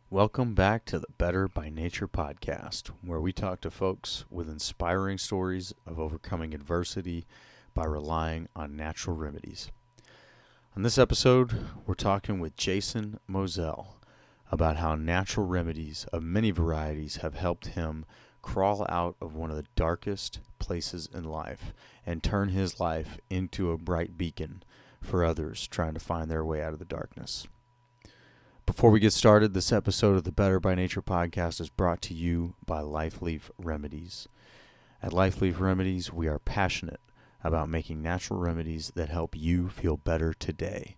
Welcome back to the Better by Nature podcast, where we talk to folks with inspiring stories of overcoming adversity by relying on natural remedies. On this episode, we're talking with Jason Mosel about how natural remedies of many varieties have helped him crawl out of one of the darkest places in life and turn his life into a bright beacon for others trying to find their way out of the darkness. Before we get started, this episode of the Better by Nature podcast is brought to you by LifeLeaf Remedies. At LifeLeaf Remedies, we are passionate about making natural remedies that help you feel better today.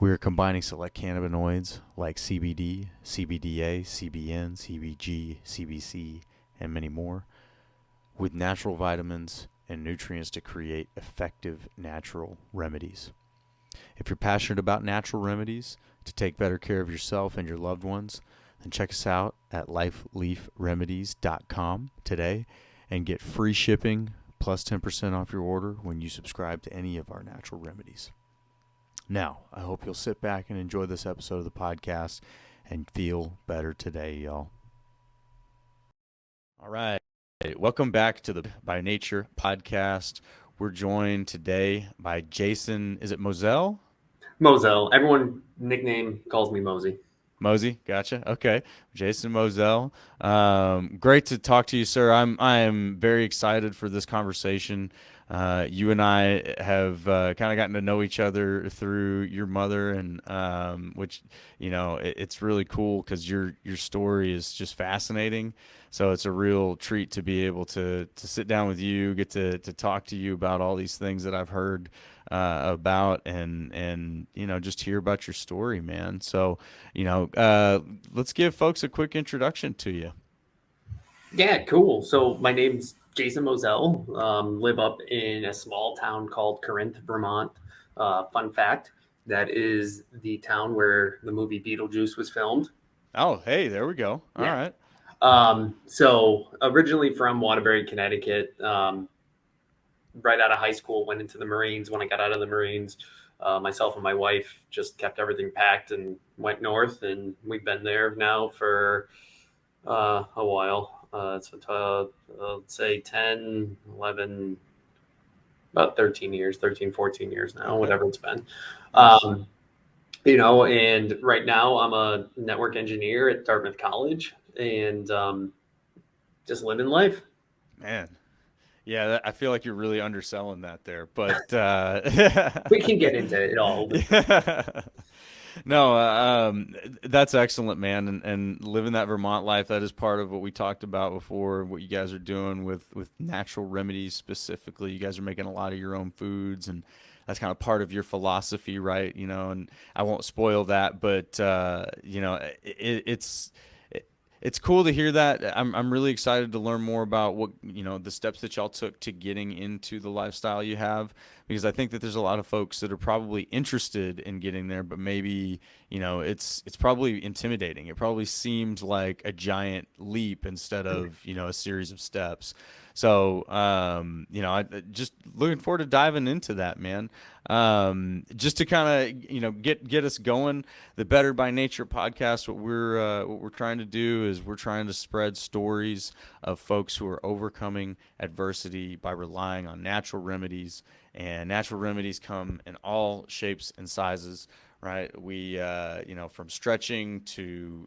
We are combining select cannabinoids like CBD, CBDA, CBN, CBG, CBC, and many more with natural vitamins and nutrients to create effective natural remedies. If you're passionate about natural remedies to take better care of yourself and your loved ones, then check us out at lifeleafremedies.com today and get free shipping plus 10% off your order when you subscribe to any of our natural remedies. Now, I hope you'll sit back and enjoy this episode of the podcast and feel better today, y'all. All right. Welcome back to the By Nature podcast. We're joined today by Jason. Is it Mosel? Mosel. Everyone nickname calls me Mozey. Mozey, gotcha. Okay, Jason Mosel. Great to talk to you, sir. I'm very excited for this conversation. You and I have kind of gotten to know each other through your mother, and which it's really cool because your story is just fascinating. So it's a real treat to be able to sit down with you, get to talk to you about all these things that I've heard about, and just hear about your story, man. So let's give folks a quick introduction to you. Yeah, cool. So my name's Jason Mosel. Live up in a small town called Corinth, Vermont. Fun fact, that is the town where the movie Beetlejuice was filmed. Oh, hey, there we go. All Yeah. right. So originally from Waterbury, Connecticut. Right out of high school, went into the Marines. When I got out of the Marines, myself and my wife just kept everything packed and went north, and we've been there now for a while. Let's say 10, 11, about 13 years, 13, 14 years now, Okay. whatever it's been. Nice. And right now I'm a network engineer at Dartmouth College, and just living life. Man. Yeah, I feel like you're really underselling that there, but We can get into it all. yeah. No, that's excellent, man. And living that Vermont life, that is part of what we talked about before, what you guys are doing with natural remedies specifically. You guys are making a lot of your own foods, and that's kind of part of your philosophy, right? And I won't spoil that, but it's cool to hear that. I'm really excited to learn more about what the steps that y'all took to getting into the lifestyle you have, because I think that there's a lot of folks that are probably interested in getting there, but maybe it's probably intimidating. It probably seems like a giant leap instead of a series of steps. So I just looking forward to diving into that, man. Just to kind of get us going, the Better by Nature podcast. What we're trying to do is we're trying to spread stories of folks who are overcoming adversity by relying on natural remedies, and natural remedies come in all shapes and sizes. Right? We from stretching to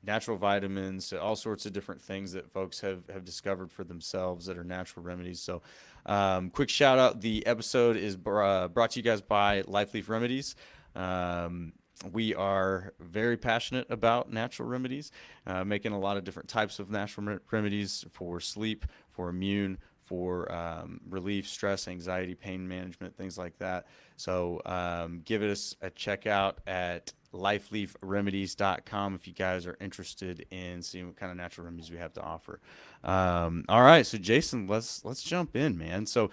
natural vitamins, all sorts of different things that folks have discovered for themselves that are natural remedies. So, quick shout out: the episode is brought to you guys by LifeLeaf Remedies. We are very passionate about natural remedies, making a lot of different types of natural remedies for sleep, for immune, for relief, stress, anxiety, pain management, things like that. So give us a check out at lifeleafremedies.com if you guys are interested in seeing what kind of natural remedies we have to offer. All right, so Jason, let's jump in, man. So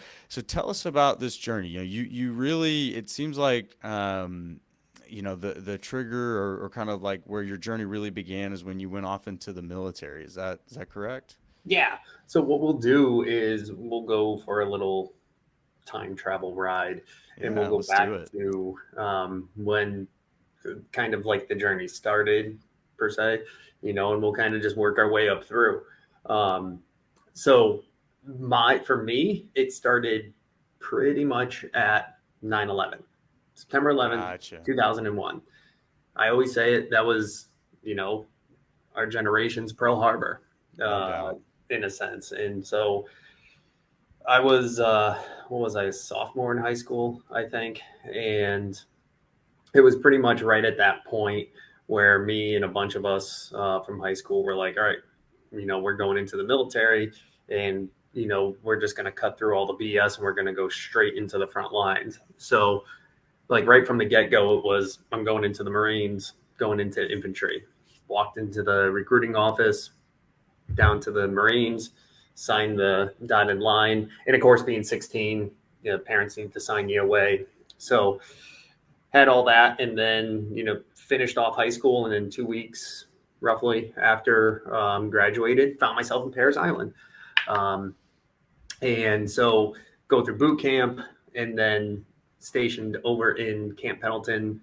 tell us about this journey. You really, it seems like the trigger or kind of like where your journey really began is when you went off into the military. Is that correct? Yeah. So what we'll do is we'll go for a little time travel ride, and we'll Yeah, go let's do back it. to when kind of like the journey started. per se, and we'll kind of just work our way up through. So for me, it started pretty much at 9/11, September 11th, Gotcha. 2001. I always say it, that was, our generation's Pearl Harbor, No doubt. in a sense. And so I was, what was I, a sophomore in high school, I think. And it was pretty much right at that point where me and a bunch of us from high school were like, all right, we're going into the military, and, we're just going to cut through all the BS and we're going to go straight into the front lines. So, like, right from the get-go, it was, I'm going into the Marines, going into infantry. Walked into the recruiting office, down to the Marines, signed the dotted line. And of course, being 16, parents need to sign you away. So had all that, and then, finished off high school. And in 2 weeks, roughly after graduated, found myself in Parris Island. And so go through boot camp, and then stationed over in Camp Pendleton,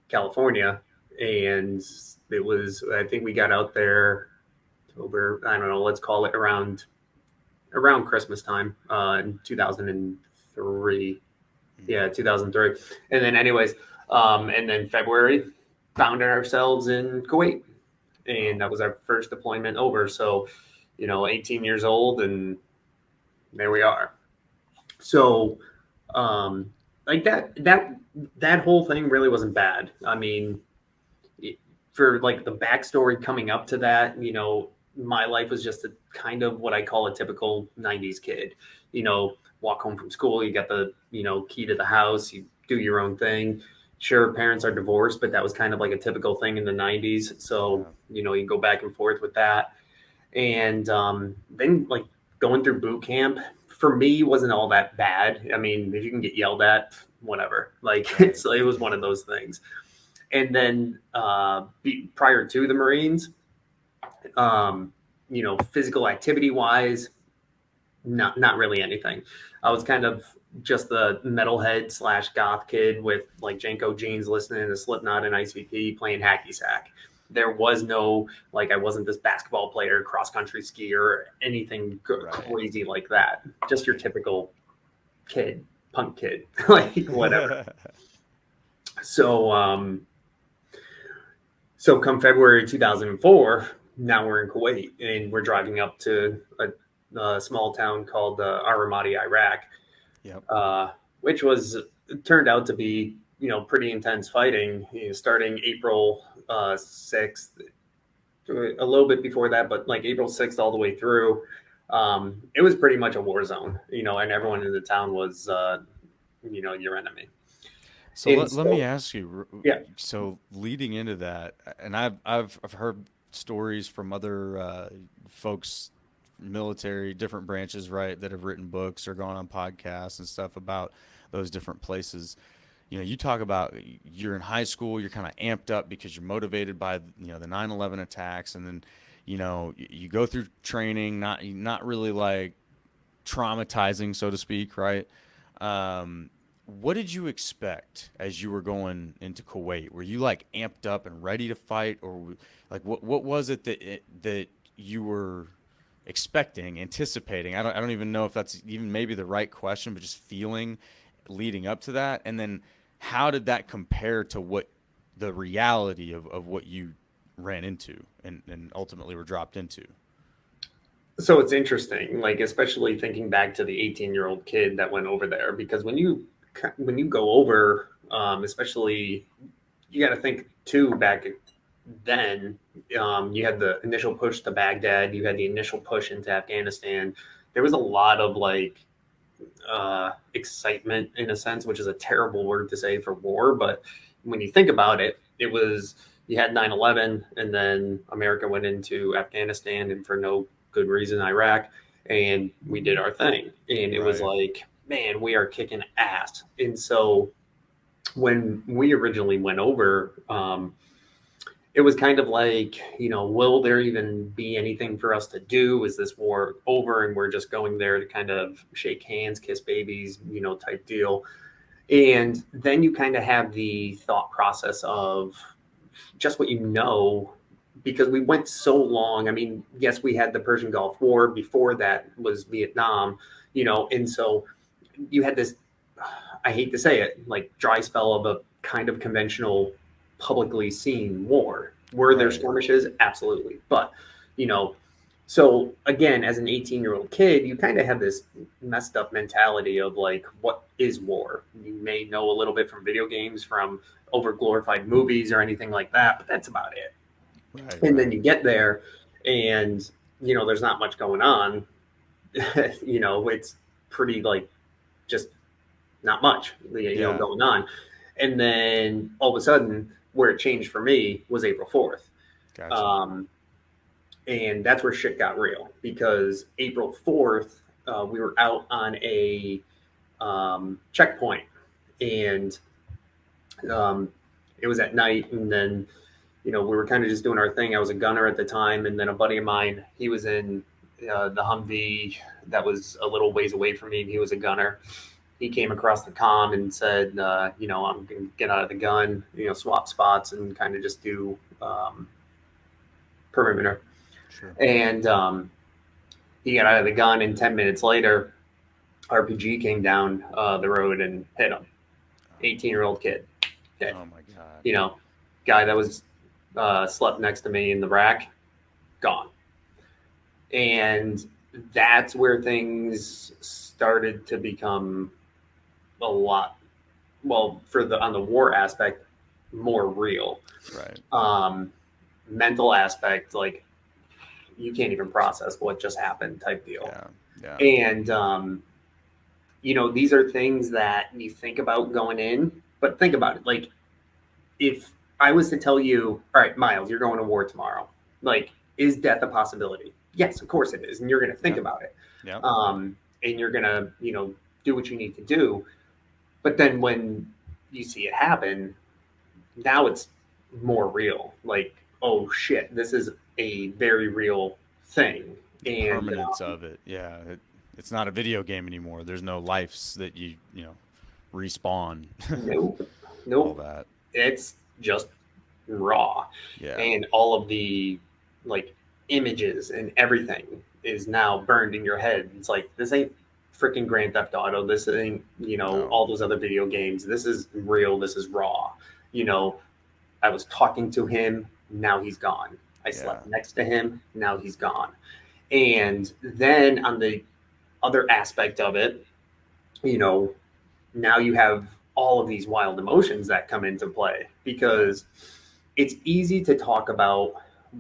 California. And it was, I think we got out there October, I don't know, let's call it around Christmas time, in 2003. Yeah, 2003. And then anyways, and then February, found ourselves in Kuwait. And that was our first deployment over. So, 18 years old, and there we are. So, like that whole thing really wasn't bad. I mean, for like the backstory coming up to that, my life was just a kind of what I call a typical 90s kid. Walk home from school, you got the, key to the house, you do your own thing. Sure, parents are divorced, but that was kind of like a typical thing in the 90s. So, you go back and forth with that. And then, like, going through boot camp for me wasn't all that bad. I mean, if you can get yelled at, whatever. Like, it was one of those things. And then prior to the Marines, physical activity wise, not really anything. I was kind of just the metalhead / goth kid with like Jnco jeans, listening to Slipknot and ICP, playing hacky sack. There was no, like, I wasn't this basketball player, cross country skier, or anything crazy like that. Just your typical kid, punk kid, like whatever. So, so come February 2004, now we're in Kuwait, and we're driving up to a small town called Ar Ramadi, Iraq, which turned out to be, pretty intense fighting, starting April 6th, a little bit before that, but like April 6th all the way through. It was pretty much a war zone, and everyone in the town was, your enemy. So let me ask you. Yeah. So leading into that, and I've heard stories from other folks, military, different branches, right, that have written books or gone on podcasts and stuff about those different places. You talk about you're in high school, you're kind of amped up because you're motivated by the 9/11 attacks, and then you go through training, not really like traumatizing, so to speak, right? What did you expect as you were going into Kuwait? Were you like amped up and ready to fight, or like what was it that you were expecting, anticipating? I don't even know if that's even maybe the right question, but just feeling leading up to that. And then how did that compare to what the reality of what you ran into and ultimately were dropped into? So it's interesting, like, especially thinking back to the 18-year-old kid that went over there, because when you go over, especially, you got to think too, back then, you had the initial push to Baghdad, you had the initial push into Afghanistan. There was a lot of like excitement, in a sense, which is a terrible word to say for war, but when you think about it, it was, you had 9/11, and then America went into Afghanistan, and for no good reason, Iraq, and we did our thing, and it was like, man, we are kicking ass. And so when we originally went over, it was kind of like, will there even be anything for us to do? Is this war over and we're just going there to kind of shake hands, kiss babies, type deal? And then you kind of have the thought process of just what you know, because we went so long. I mean, yes, we had the Persian Gulf War. Before that was Vietnam, and so you had this, I hate to say it, like dry spell of a kind of conventional, publicly seen war. Were there Right. skirmishes? Absolutely. But, you know, so again, as an 18-year-old kid, you kind of have this messed up mentality of like, what is war? You may know a little bit from video games, from over glorified movies or anything like that, but that's about it. Right. And then Right. you get there and, there's not much going on. It's pretty like just not much, Yeah. going on. And then all of a sudden, where it changed for me was April 4th. Gotcha. Um, and that's where shit got real because April 4th, we were out on a checkpoint and um, it was at night. And then, we were kind of just doing our thing. I was a gunner at the time. And then a buddy of mine, he was in the Humvee that was a little ways away from me, and he was a gunner. He came across the comm and said, I'm going to get out of the gun, swap spots and kind of just do perimeter. Sure. And he got out of the gun, and 10 minutes later, RPG came down the road and hit him. 18-year-old kid. Dead. Oh my God. Guy that was slept next to me in the rack, gone. And that's where things started to become a lot, well, on the war aspect, more real. Right. Mental aspect, like you can't even process what just happened type deal. Yeah. Yeah. And these are things that you think about going in, but think about it. Like if I was to tell you, all right, Miles, you're going to war tomorrow, like, is death a possibility? Yes, of course it is. And you're going to think about it. Yeah. And you're going to, do what you need to do. But then when you see it happen, now it's more real. Like, oh shit, this is a very real thing. The And permanence of it. Yeah. It's not a video game anymore. There's no lives that you respawn. nope, All nope, that. it's just raw. Yeah. And all of the like images and everything is now burned in your head. It's like, this ain't freaking Grand Theft Auto. This ain't, No. all those other video games. This is real. This is raw. You know, I was talking to him. Now he's gone. I Yeah. slept next to him. Now he's gone. And then on the other aspect of it, you know, now you have all of these wild emotions that come into play because it's easy to talk about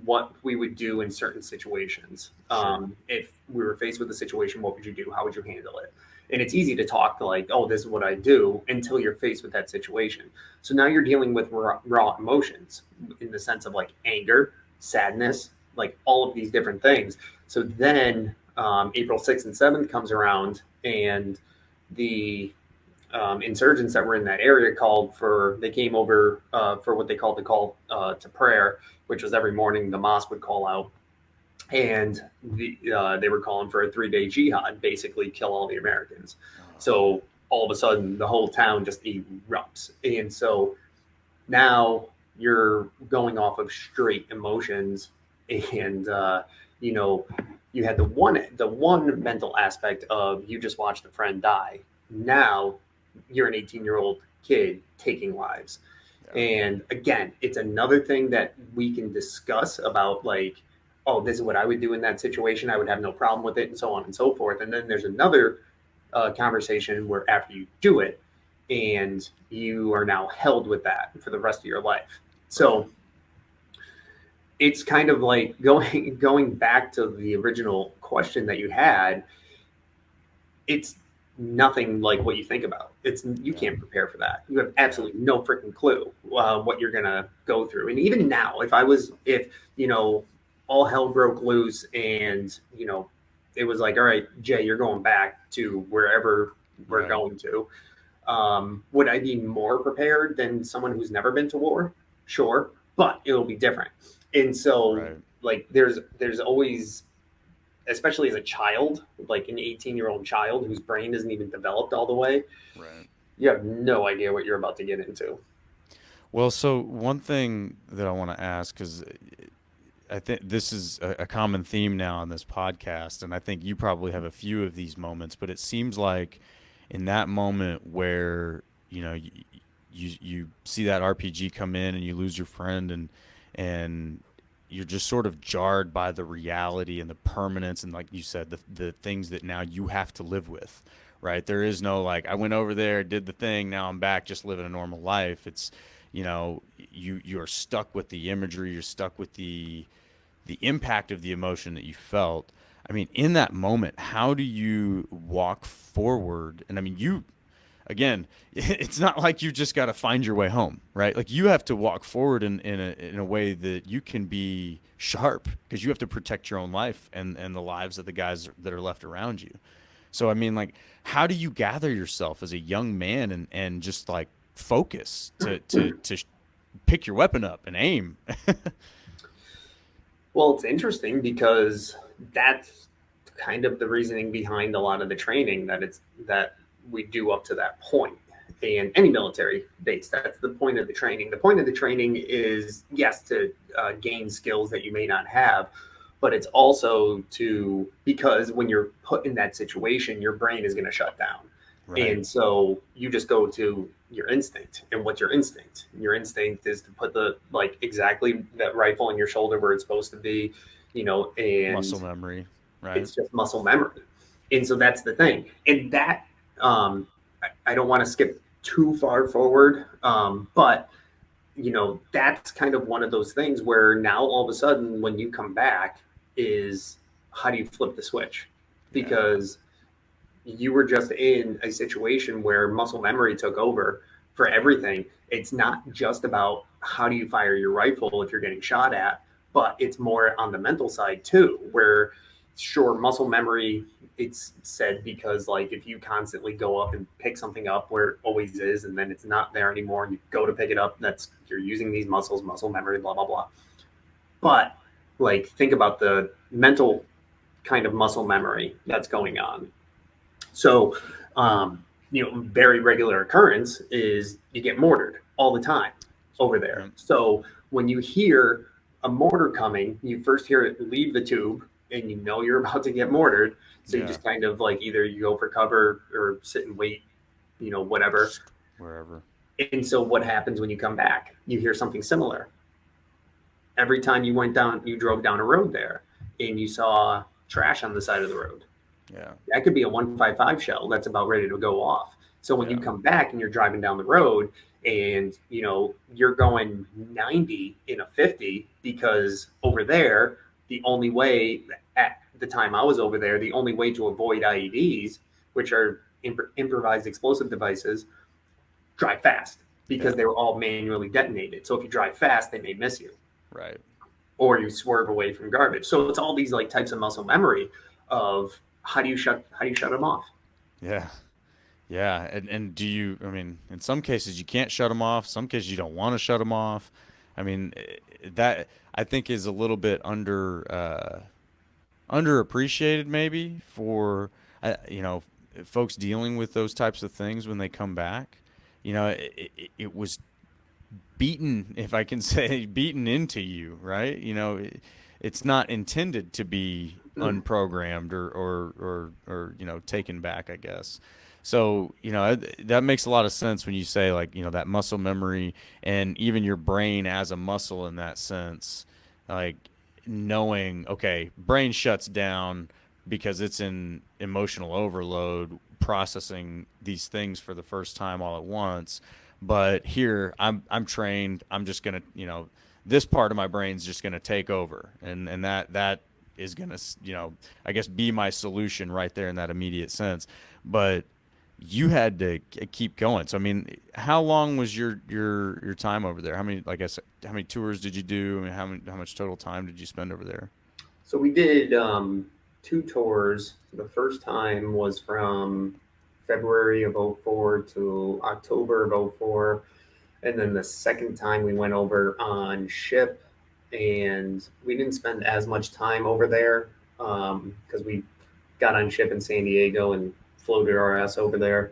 what we would do in certain situations. Sure. If we were faced with a situation, what would you do? How would you handle it? And it's easy to talk like, oh, this is what I do until you're faced with that situation. So now you're dealing with raw emotions in the sense of like anger, sadness, like all of these different things. So then April 6th and 7th comes around and the insurgents that were in that area they came over for what they called the call to prayer, which was every morning the mosque would call out. And they were calling for a 3-day jihad, basically kill all the Americans. So all of a sudden, the whole town just erupts. And so now you're going off of straight emotions. And, you had the one mental aspect of you just watched a friend die. Now you're an 18-year-old kid taking lives. Yeah. And again, it's another thing that we can discuss about like, oh, this is what I would do in that situation. I would have no problem with it, and so on and so forth. And then there's another conversation where after you do it, and you are now held with that for the rest of your life. So it's kind of like going back to the original question that you had. It's nothing like what you think about. You can't prepare for that. You have absolutely no freaking clue what you're gonna go through. And even now, if all hell broke loose and it was like, all right, Jay, you're going back to wherever we're going to. Would I be more prepared than someone who's never been to war? Sure, but it'll be different. And so, like, there's always, especially as a child, like an 18-year-old child whose brain isn't even developed all the way, Right. you have no idea what you're about to get into. Well, so one thing that I want to ask, because I think this is a common theme now on this podcast, and I think you probably have a few of these moments, but it seems like in that moment where, you see that RPG come in and you lose your friend, and you're just sort of jarred by the reality and the permanence, and like you said, the things that now you have to live with, right? There is no like, I went over there, did the thing, now I'm back just living a normal life. It's, you're stuck with the imagery, you're stuck with the impact of the emotion that you felt. I mean, in that moment, how do you walk forward? And I mean, again, it's not like you just got to find your way home, right? Like you have to walk forward in a way that you can be sharp, because you have to protect your own life and the lives of the guys that are left around you. So, I mean, like, how do you gather yourself as a young man and just like focus to pick your weapon up and aim? Well, it's interesting because that's kind of the reasoning behind a lot of the training that we do up to that point. And any military base, that's the point of the training. The point of the training is, yes, to gain skills that you may not have, but it's also to, because when you're put in that situation, your brain is going to shut down. Right. And so you just go to your instinct. And what's your instinct? Your instinct is to put the, like, exactly that rifle on your shoulder where it's supposed to be, Muscle and memory, right? it's just muscle memory. And so that's the thing. And that, I don't want to skip too far forward, but that's kind of one of those things where now all of a sudden when you come back is, how do you flip the switch? Yeah. Because you were just in a situation where muscle memory took over for everything. It's not just about how do you fire your rifle if you're getting shot at, but it's more on the mental side too, where sure, muscle memory, it's said because like if you constantly go up and pick something up where it always is and then it's not there anymore and you go to pick it up, that's, you're using these muscles, muscle memory, blah blah blah. But like think about the mental kind of muscle memory that's going on. So, very regular occurrence is you get mortared all the time over there. Yep. So when you hear a mortar coming, you first hear it leave the tube and you know you're about to get mortared. So you Yeah. just kind of like either you go for cover or sit and wait, whatever. Just wherever. And so what happens when you come back? You hear something similar. Every time you drove down a road there and you saw trash on the side of the road, Yeah. that could be a 155 shell that's about ready to go off. So when you Yeah. come back and you're driving down the road and you're going 90 in a 50, because over there the only way, at the time I was over there, the only way to avoid IEDs, which are improvised explosive devices, drive fast, because Yeah. they were all manually detonated. So if you drive fast, they may miss you, Right. or you swerve away from garbage. So it's all these like types of muscle memory of how do you shut them off. Yeah. Yeah. And do you, I mean, in some cases you can't shut them off. Some cases you don't want to shut them off. I mean, that I think is a little bit underappreciated maybe for, folks dealing with those types of things when they come back. It was beaten, if I can say, beaten into you, right? It's not intended to be unprogrammed or taken back, I guess. So, that makes a lot of sense when you say like, that muscle memory and even your brain as a muscle in that sense, like knowing, okay, brain shuts down because it's in emotional overload processing these things for the first time all at once. But here I'm trained. I'm just gonna, this part of my brain's just gonna take over, and that is gonna, I guess be my solution right there in that immediate sense. But you had to keep going. So I mean, how long was your time over there? How many, like I said, how many tours did you do? I mean, how much total time did you spend over there? So we did two tours. The first time was from February of '04 to October of '04. And then the second time we went over on ship, and we didn't spend as much time over there because we got on ship in San Diego and floated our ass over there.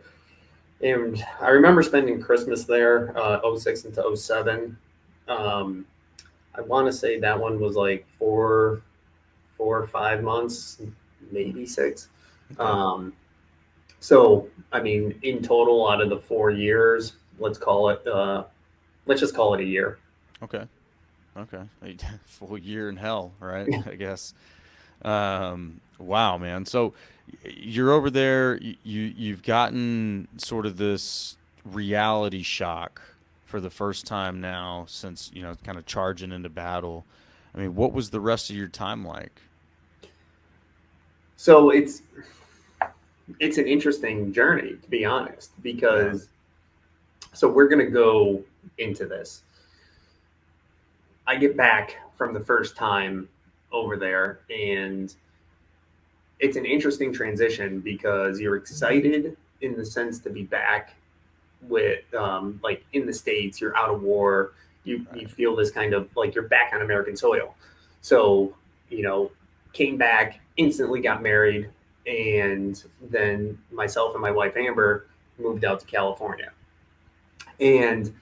And I remember spending Christmas there, '06 into '07. I want to say that one was like 4 or 5 months, maybe 6. Okay. Um, so, I mean, in total, out of the 4 years, let's just call it a year. Okay. Okay. Full year in hell, right? I guess. Wow, man. So you're over there. You've gotten sort of this reality shock for the first time now since kind of charging into battle. I mean, what was the rest of your time like? So it's an interesting journey, to be honest, Yeah. because so we're gonna go into this. I get back from the first time over there, and it's an interesting transition because you're excited in the sense to be back with like in the States, you're out of war, you Right. feel this kind of like you're back on American soil. So, you know, came back, instantly got married, and then myself and my wife Amber moved out to California. And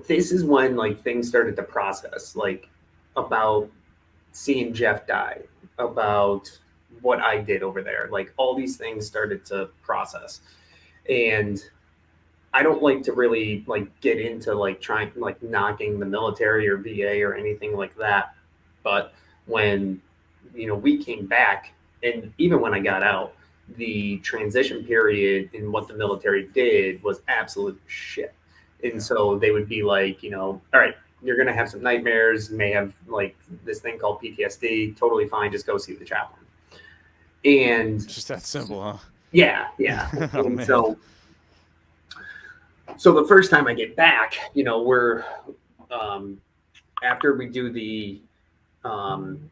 this is when like things started to process, like about seeing Jeff die, about what I did over there. Like all these things started to process. And I don't like to really like get into like trying like knocking the military or VA or anything like that. But when we came back, and even when I got out, the transition period in what the military did was absolute shit. And Yeah. so they would be like, all right, you're gonna have some nightmares, may have like this thing called PTSD, totally fine, just go see the chaplain. And Just that simple, yeah, yeah. huh? Oh And man. so the first time I get back, we're um, after we do the um,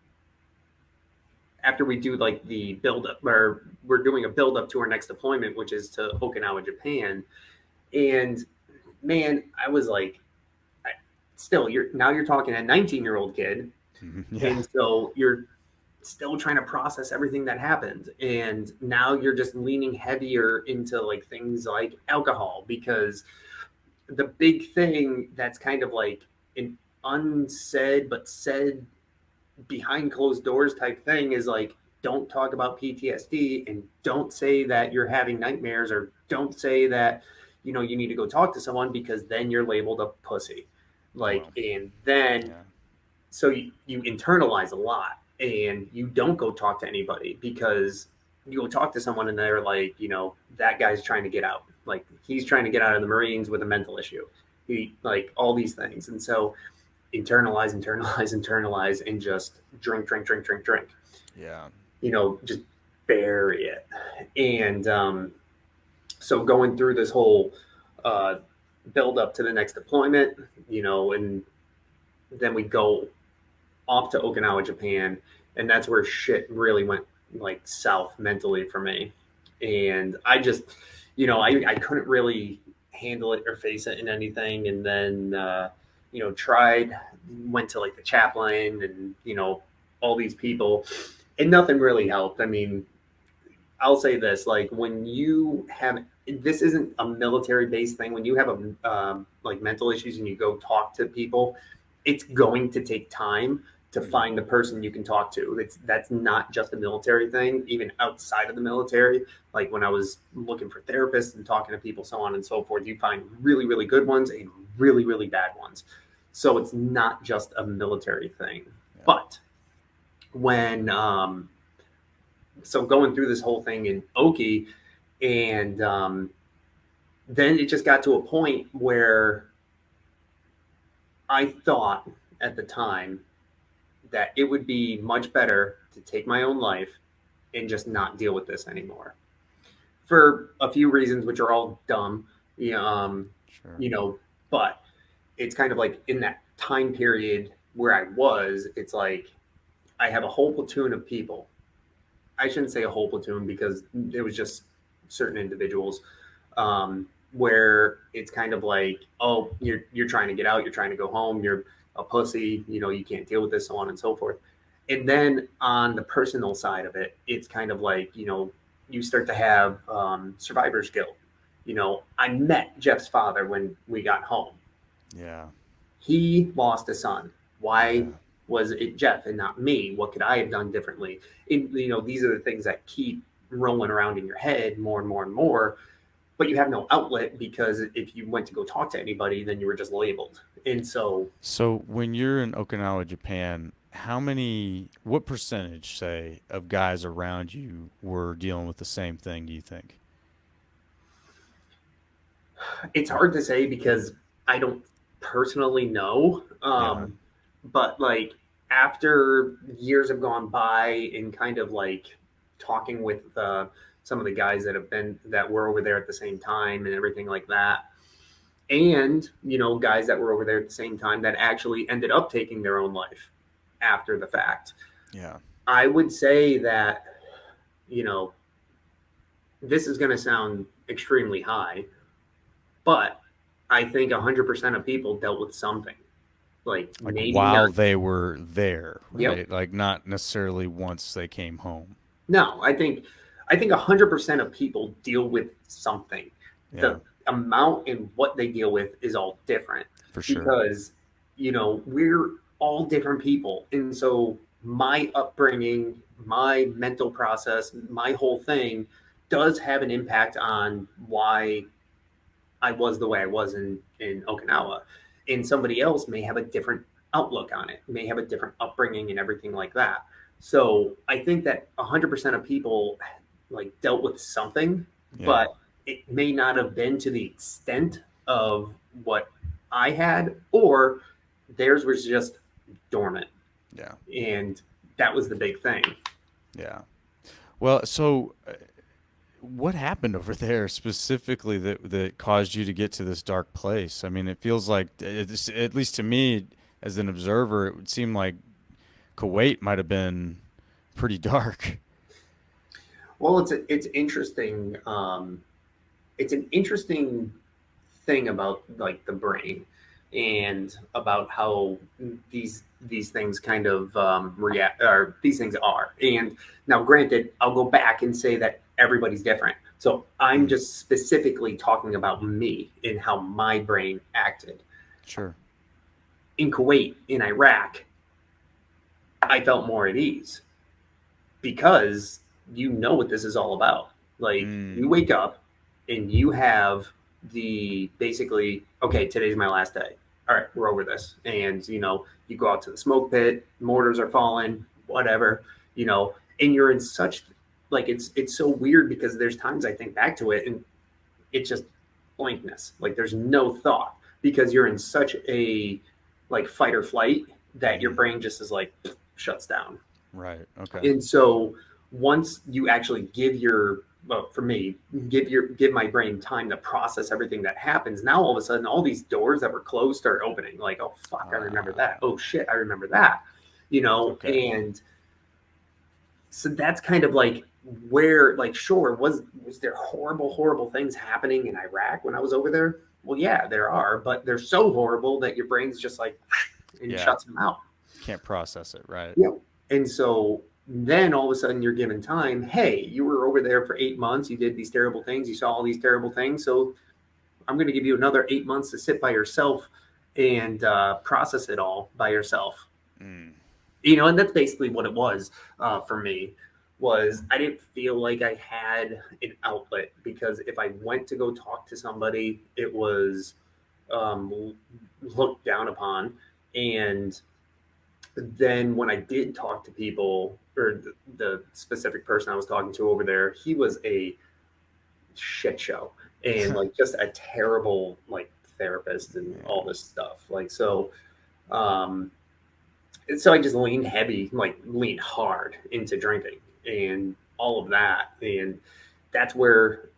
after we do like the build up, or we're doing a build up to our next deployment, which is to Okinawa, Japan. And man, I was like, still, you're talking a 19-year-old kid, Yeah. and so you're still trying to process everything that happened, and now you're just leaning heavier into like things like alcohol, because the big thing that's kind of like an unsaid but said behind closed doors type thing is like, don't talk about PTSD, and don't say that you're having nightmares, or don't say that you need to go talk to someone, because then you're labeled a pussy. Like, Well. and then Yeah. so you internalize a lot, and you don't go talk to anybody, because you go talk to someone and they're like, that guy's trying to get out, like he's trying to get out of the Marines with a mental issue, he like all these things. And so internalize, internalize, internalize, and just drink, drink, drink, drink, drink, Yeah. just bury it. And so going through this whole uh, build up to the next deployment, and then we go off to Okinawa, Japan, and that's where shit really went like south mentally for me. And I just, I couldn't really handle it or face it in anything. And then, went to like the chaplain and, all these people, and nothing really helped. I mean, I'll say this, like when you have, this isn't a military based thing. When you have like mental issues and you go talk to people, it's going to take time to Yeah. find the person you can talk to. That's not just a military thing. Even outside of the military, like when I was looking for therapists and talking to people, so on and so forth, you find really, really good ones and really, really bad ones. So it's not just a military thing. Yeah. But when so going through this whole thing in Oki, and then it just got to a point where I thought at the time that it would be much better to take my own life and just not deal with this anymore, for a few reasons, which are all dumb. Yeah, Sure. you know, but it's kind of like in that time period where I was, it's like I have a whole platoon of people. I shouldn't say a whole platoon, because it was just certain individuals, where it's kind of like, oh, you're trying to get out, you're trying to go home, you're a pussy, you can't deal with this, so on and so forth. And then on the personal side of it, it's kind of like, you start to have survivor's guilt. I met Jeff's father when we got home. Yeah. He lost a son. Why Yeah. was it Jeff and not me? What could I have done differently? These are the things that keep rolling around in your head more and more and more, but you have no outlet because if you went to go talk to anybody, then you were just labeled. And so So when you're in Okinawa, Japan, what percentage, say, of guys around you were dealing with the same thing, do you think? it's hard to say because I don't personally know. Yeah. But like after years have gone by and kind of like talking with some of the guys that were over there at the same time and everything like that, and guys that were over there at the same time that actually ended up taking their own life after the fact, Yeah. I would say that you know this is going to sound extremely high, but I think 100% of people dealt with something. Like Like maybe while not. they were there, Yep. right? Like not necessarily once they came home. No, I think 100% of people deal with something. Yeah, The amount and what they deal with is all different for sure. because we're all different people, and so my upbringing, my mental process, my whole thing does have an impact on why I was the way I was in Okinawa. And somebody else may have a different outlook on it, may have a different upbringing and everything like that. So I think that 100% of people like dealt with something, Yeah, but it may not have been to the extent of what I had, or theirs was just dormant. yeah, And that was the big thing. yeah. Well, so what happened over there specifically that caused you to get to this dark place? I mean, it feels like, at least to me as an observer, it would seem like Kuwait might have been pretty dark. Well, it's interesting. It's an interesting thing about like the brain and about how these things kind of react or these things are. And now granted, I'll go back and say that everybody's different, so I'm Mm, just specifically talking about me and how my brain acted. sure. In Kuwait, in Iraq, I felt more at ease because you know what this is all about. Like you Mm, wake up and you have the basically, okay, today's my last day. All right, we're over this. And you go out to the smoke pit, mortars are falling, whatever, and you're in such like it's so weird because there's times I think back to it and it's just blankness. Like there's no thought because you're in such a like fight or flight that your hmm. brain just is like shuts down. Right. Okay. And so once you actually give your well, for me, give my brain time to process everything that happens. Now all of a sudden, all these doors that were closed start opening. Like, oh fuck, I remember that. Oh shit, I remember that. Okay. And so that's kind of like where, like, sure, was there horrible things happening in Iraq when I was over there? Well, yeah, there are, but they're so horrible that your brain's just like and Yeah. shuts them out. Can't process it. Right. Yep. And so then all of a sudden you're given time. Hey, you were over there for 8 months. You did these terrible things. You saw all these terrible things. So I'm going to give you another 8 months to sit by yourself and process it all by yourself. Mm, And that's basically what it was for me. Was I didn't feel like I had an outlet because if I went to go talk to somebody, it was looked down upon, and then when I did talk to people, or the specific person I was talking to over there, he was a shit show and like just a terrible like therapist and all yeah. this stuff. Like um, so I just leaned heavy, like leaned hard into drinking and all of that, and that's where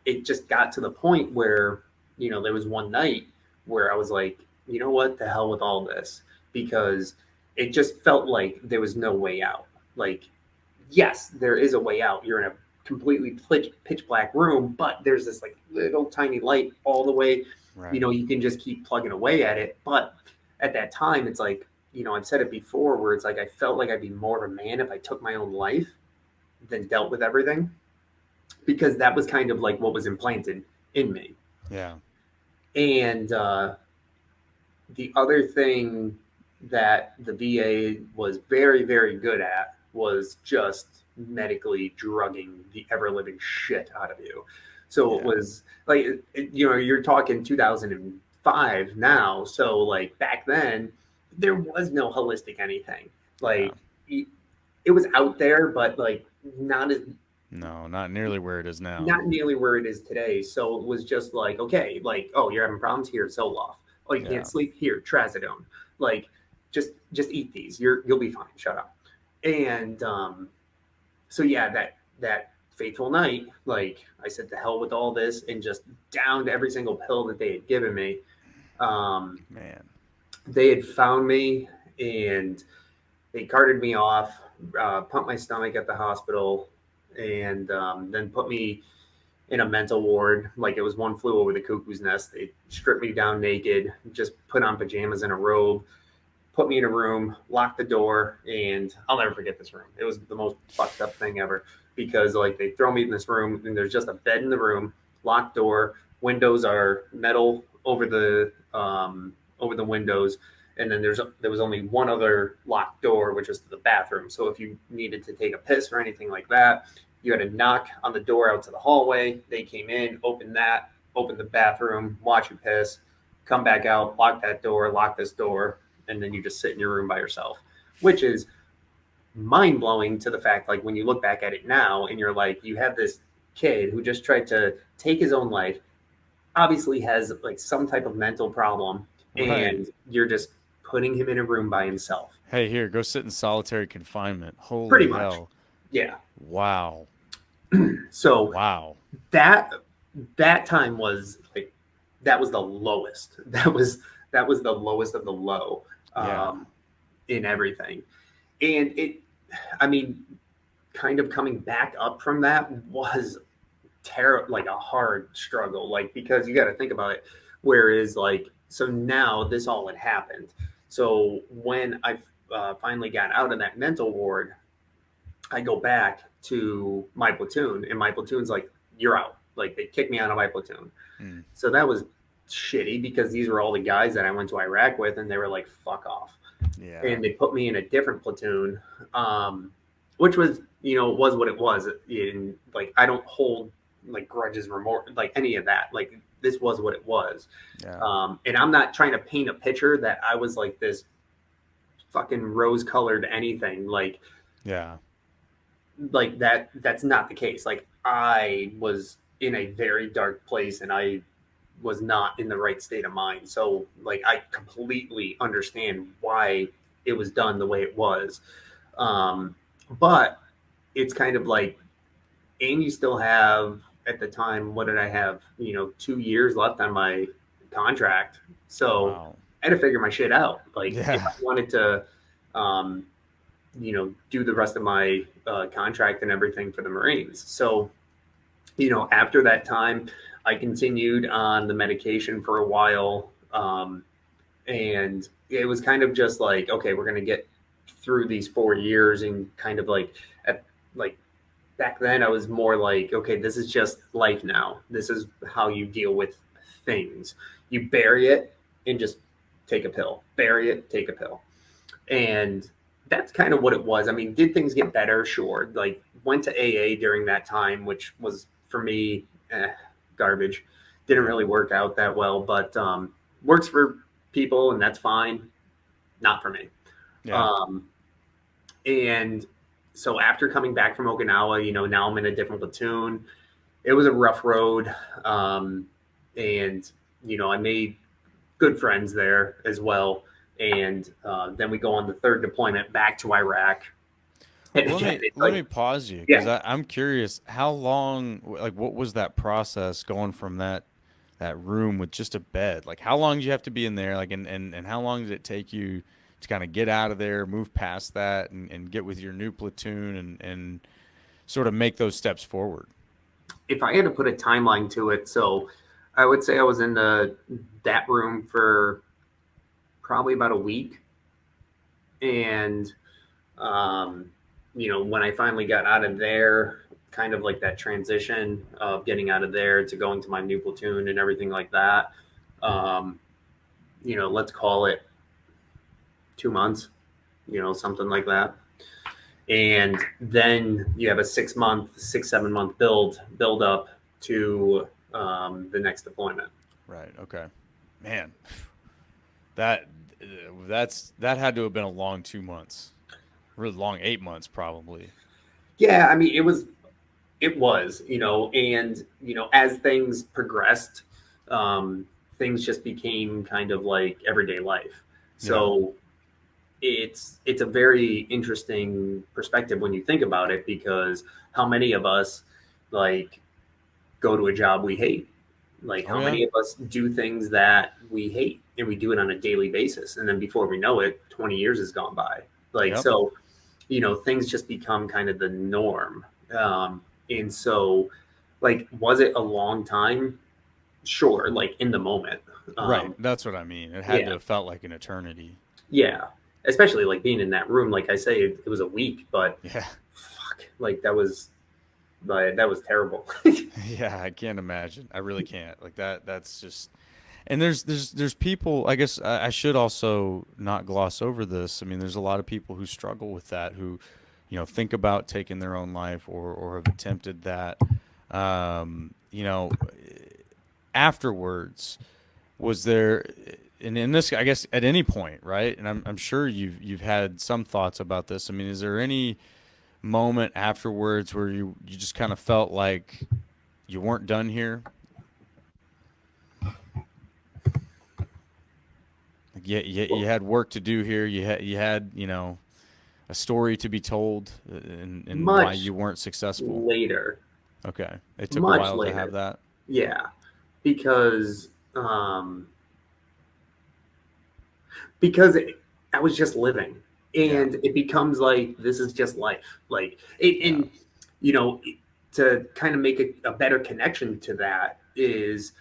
it just got to the point where there was one night where I was like, you know what, the hell with all this, because it just felt like there was no way out. Like, yes, there is a way out. You're in a completely pitch black room, but there's this like little tiny light all the way. Right. You can just keep plugging away at it. But at that time, it's like, I've said it before, where it's like I felt like I'd be more of a man if I took my own life than dealt with everything. because that was kind of like what was implanted in me. Yeah. And the other thing that the VA was very, very good at was just medically drugging the ever living shit out of you. So it Yeah. was like, you're talking 2005 now. So, like, back then, there was no holistic anything. Yeah. Like, it was out there, but like not as No, not nearly where it is now. not nearly where it is today. So it was just like, okay, like, oh, you're having problems here, Zoloft. Oh, you can't Yeah. sleep here, trazodone. Like, just eat these. You'll be fine. Shut up. And so yeah, that fateful night, like I said, to hell with all this, and just downed every single pill that they had given me. Um, Man. they had found me and they carted me off, pumped my stomach at the hospital, and then put me in a mental ward. Like, it was one flew over the cuckoo's nest. They stripped me down naked, just put on pajamas and a robe, put me in a room, locked the door, and I'll never forget this room. It was the most fucked up thing ever because, like, they throw me in this room and there's just a bed in the room, locked door, windows are metal over the windows, and then there was only one other locked door, which was to the bathroom. So if you needed to take a piss or anything like that, you had to knock on the door out to the hallway. They came in, opened the bathroom, watch you piss, come back out, lock that door, lock this door, and then you just sit in your room by yourself, which is mind blowing to the fact, like, when you look back at it now and you're like, you have this kid who just tried to take his own life, obviously has like some type of mental problem, Right. and you're just putting him in a room by himself. Hey, here, go sit in solitary confinement. Pretty Holy much. hell. Yeah. Wow. So Wow. that that time was like, that was the lowest. That was the lowest of the low, Yeah. um, in everything. And it, I mean, kind of coming back up from that was like a hard struggle, like, because you got to think about it. Whereas, like, so now this all had happened. So when I finally got out of that mental ward, I go back to my platoon, and my platoon's like, "You're out." Like, they kicked me out of my platoon. Mm. So that was shitty because these were all the guys that I went to Iraq with, and they were like, "Fuck off." Yeah. And they put me in a different platoon, which was, was what it was. In, like, I don't hold like grudges, remorse, like any of that. Like, this was what it was. Yeah. And I'm not trying to paint a picture that I was like this fucking rose colored anything. Yeah. Like that's not the case. Like, I was in a very dark place and I was not in the right state of mind. So, like, I completely understand why it was done the way it was. Um, but it's kind of like, and you still have, at the time, what did I have? 2 years left on my contract. So Wow. I had to figure my shit out. Like, if I Yeah. wanted to, um, do the rest of my contract and everything for the Marines. So, after that time, I continued on the medication for a while. And it was kind of just like, okay, we're going to get through these 4 years, and kind of like, like, back then I was more like, okay, this is just life now. This is how you deal with things. You bury it and just take a pill. Bury it, take a pill. And that's kind of what it was. I mean, did things get better? Sure. Like, went to AA during that time, which was for me, garbage. Didn't Yeah. really work out that well, but works for people, and that's fine. Not for me. Yeah. Um, and so after coming back from Okinawa, now I'm in a different platoon. It was a rough road. And, I made good friends there as well. And then we go on the third deployment back to Iraq. And Well, let again, me it's let like, me pause you because yeah, I'm curious how long, like, what was that process going from that room with just a bed? Like, how long did you have to be in there? Like, and how long did it take you to kind of get out of there, move past that, and get with your new platoon and sort of make those steps forward? if I had to put a timeline to it, so I would say I was in that room for probably about a week. And when I finally got out of there, kind of like that transition of getting out of there to going to my new platoon and everything like that. Um, let's call it 2 months, something like that. And then you have a 7 month build up to the next deployment. Right. Okay. Man, that that had to have been a long 2 months, really long 8 months probably. Yeah, I mean it was, and as things progressed, things just became kind of like everyday life. Yeah. So it's a very interesting perspective when you think about it, because how many of us like go to a job we hate? Like, Oh how yeah. many of us do things that we hate and we do it on a daily basis? And then before we know it, 20 years has gone by. Like, Yep. so, things just become kind of the norm. And so, like, was it a long time? Sure, like in the moment. Right. Um, That's what I mean. It had to yeah, have felt like an eternity. yeah. Especially like being in that room. Like I say, it was a week, but Yeah. fuck, that was terrible. Yeah, I can't imagine. I really can't. Like that that's just. And there's people, I guess I should also not gloss over this. I mean, there's a lot of people who struggle with that, who, think about taking their own life, or have attempted that. You know, afterwards, was there, and in this, I guess, at any point, right? And I'm sure you've had some thoughts about this. I mean, is there any moment afterwards where you just kind of felt like you weren't done here? Like, you had work to do here. You had a story to be told, and why Much you weren't successful. later, Okay, it took a much while to have later. that. Yeah, because um, I was just living, Yeah, and it becomes like this is just life. Like it, yeah, and you know, to kind of make a better connection to that is,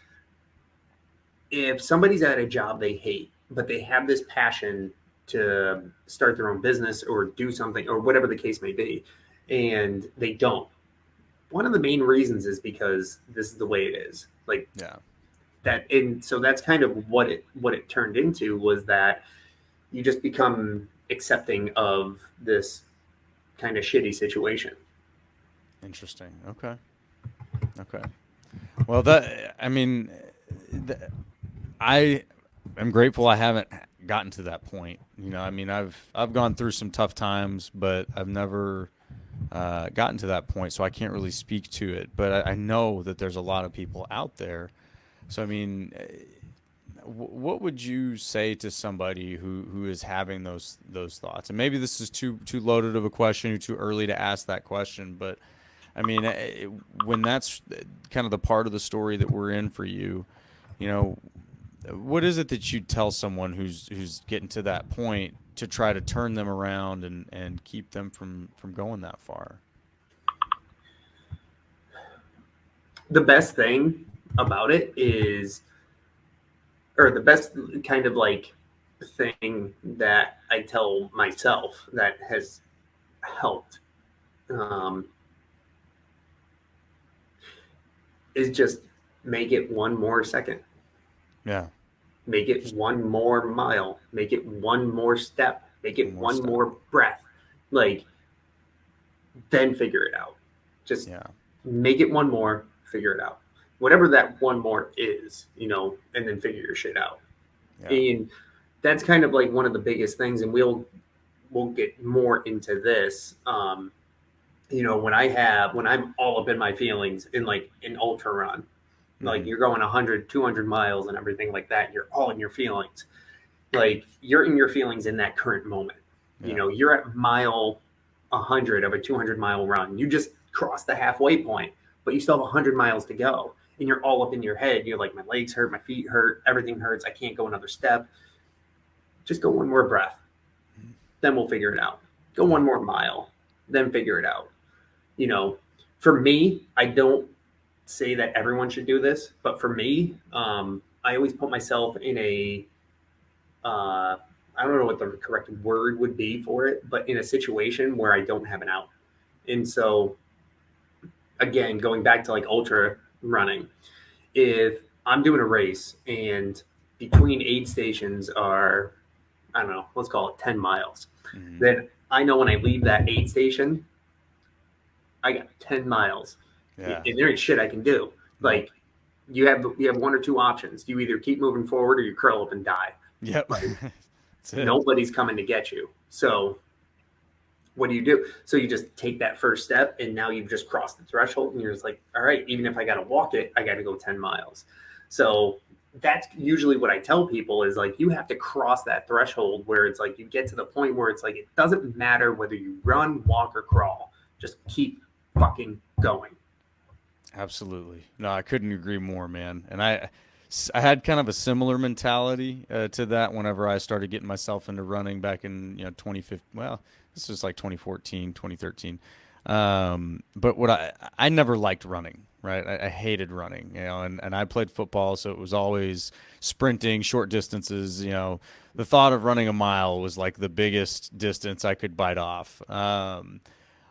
if somebody's at a job they hate, but they have this passion to start their own business or do something or whatever the case may be, and they don't. One of the main reasons is because this is the way it is. Like yeah. that, and so that's kind of what it turned into, was that you just become accepting of this kind of shitty situation. Interesting. Okay, okay. Well, that I mean, th- I am grateful I haven't gotten to that point. I mean, I've gone through some tough times, but I've never gotten to that point, so I can't really speak to it. But I know that there's a lot of people out there. So I mean, what would you say to somebody who is having those thoughts? And maybe this is too loaded of a question, or too early to ask that question. But I mean, when that's kind of the part of the story that we're in for you, you know, what is it that you tell someone who's getting to that point, to try to turn them around and keep them from going that far? The best thing about it is, or the best kind of like thing that I tell myself that has helped, um, is just make it one more second, Yeah, make it just one more mile, make it one more step, make one it more one step. more breath. Like, then figure it out. Just Yeah, make it one more, figure it out. Whatever that one more is, and then figure your shit out. yeah, And that's kind of like one of the biggest things, and we'll get more into this. When I'm all up in my feelings in like an ultra run, like mm-hmm. you're going 100, 200 miles and everything like that, you're all in your feelings. Like, you're in your feelings in that current moment. Yeah, You're at mile 100 of a 200-mile run. You just crossed the halfway point, but you still have 100 miles to go. And you're all up in your head. You're like, my legs hurt, my feet hurt, everything hurts. I can't go another step. Just go one more breath. Then we'll figure it out. Go yeah, one more mile. Then figure it out. You know, for me, I don't say that everyone should do this, but for me, I always put myself in a uh, I don't know what the correct word would be for it, but in a situation where I don't have an out. And so again, going back to like ultra running, if I'm doing a race and between aid stations are, I don't know, let's call it 10 miles, Hmm. then I know when I leave that aid station, I got 10 miles Yeah. and there ain't shit I can do. Nope. Like you have one or two options. You either keep moving forward or you curl up and die. Yep. Like That's it. nobody's coming to get you. So what do? So you just take that first step and now you've just crossed the threshold and you're just like, all right, even if I got to walk it, I got to go 10 miles. So that's usually what I tell people is like, you have to cross that threshold where it's like, you get to the point where it's like, it doesn't matter whether you run, walk, or crawl, just keep fucking going. Absolutely. No, I couldn't agree more, man. And I had kind of a similar mentality to that whenever I started getting myself into running back in 2015. Well, this was like 2014, 2013. But I never liked running, right? I hated running, and I played football, so it was always sprinting, short distances. The thought of running a mile was like the biggest distance I could bite off.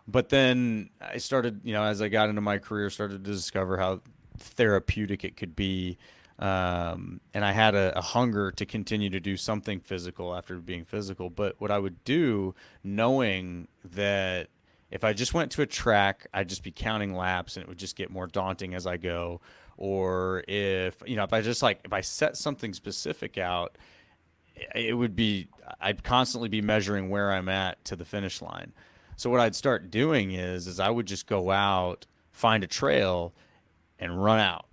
But then I started, as I got into my career, started to discover how therapeutic it could be. And I had a hunger to continue to do something physical after being physical. But what I would do, knowing that if I just went to a track, I'd just be counting laps and it would just get more daunting as I go. Or if I set something specific out, it would be, I'd constantly be measuring where I'm at to the finish line. So what I'd start doing is I would just go out, find a trail, and run out.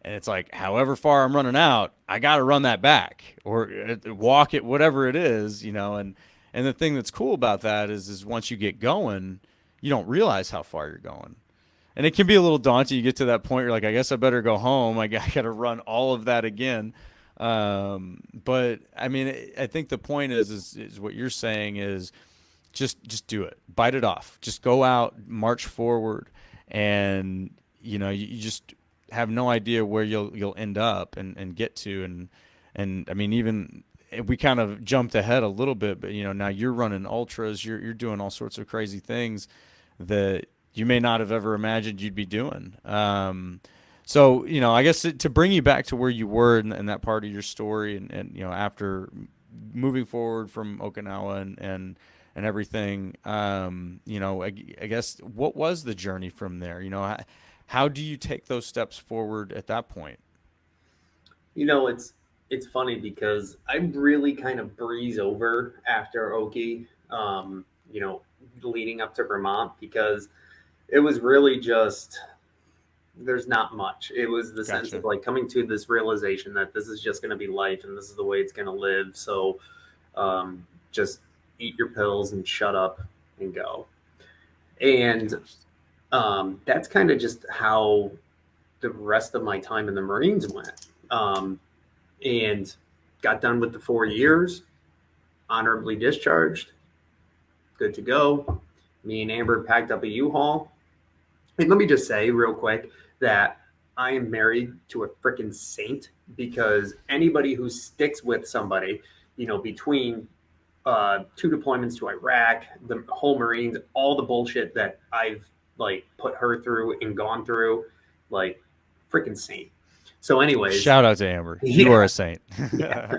And it's like, however far I'm running out, I got to run that back or walk it, whatever it is. And the thing that's cool about that is once you get going, you don't realize how far you're going. And it can be a little daunting. You get to that point, you're like, I guess I better go home. I got to run all of that again. But I mean, I think the point is what you're saying is just do it, bite it off, just go out, march forward, and you just have no idea where you'll end up and get to. And I mean, even we kind of jumped ahead a little bit, but now you're running ultras, you're doing all sorts of crazy things that you may not have ever imagined you'd be doing. So I guess to bring you back to where you were in that part of your story, and after moving forward from Okinawa and everything, I guess what was the journey from there? How do you take those steps forward at that point? It's funny because I really kind of breeze over after Oki, leading up to Vermont because it was really just there's not much. It was the sense of Gotcha. like coming to this realization that this is just going to be life and this is the way it's going to live. So just eat your pills and shut up and go. And Gosh. that's kind of just how the rest of my time in the Marines went. And got done with the 4 years, honorably discharged, good to go. Me and Amber packed up a U-Haul. And let me just say real quick that I am married to a freaking saint because anybody who sticks with somebody, between two deployments to Iraq, the whole Marines, all the bullshit that I've like put her through and gone through, like freaking saint. So, anyways, Shout out to Amber. You are yeah, a saint. yeah.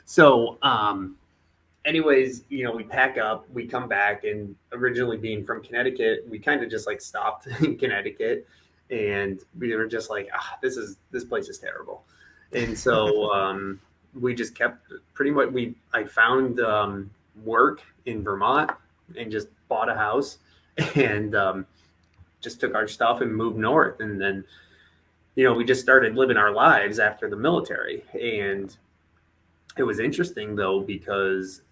So, anyways, we pack up, we come back, and originally being from Connecticut, we kind of just like stopped in Connecticut, and we were just like, this place is terrible, and so we just kept pretty much. I found work in Vermont and just bought a house, and just took our stuff and moved north, and then we just started living our lives after the military, and it was interesting though because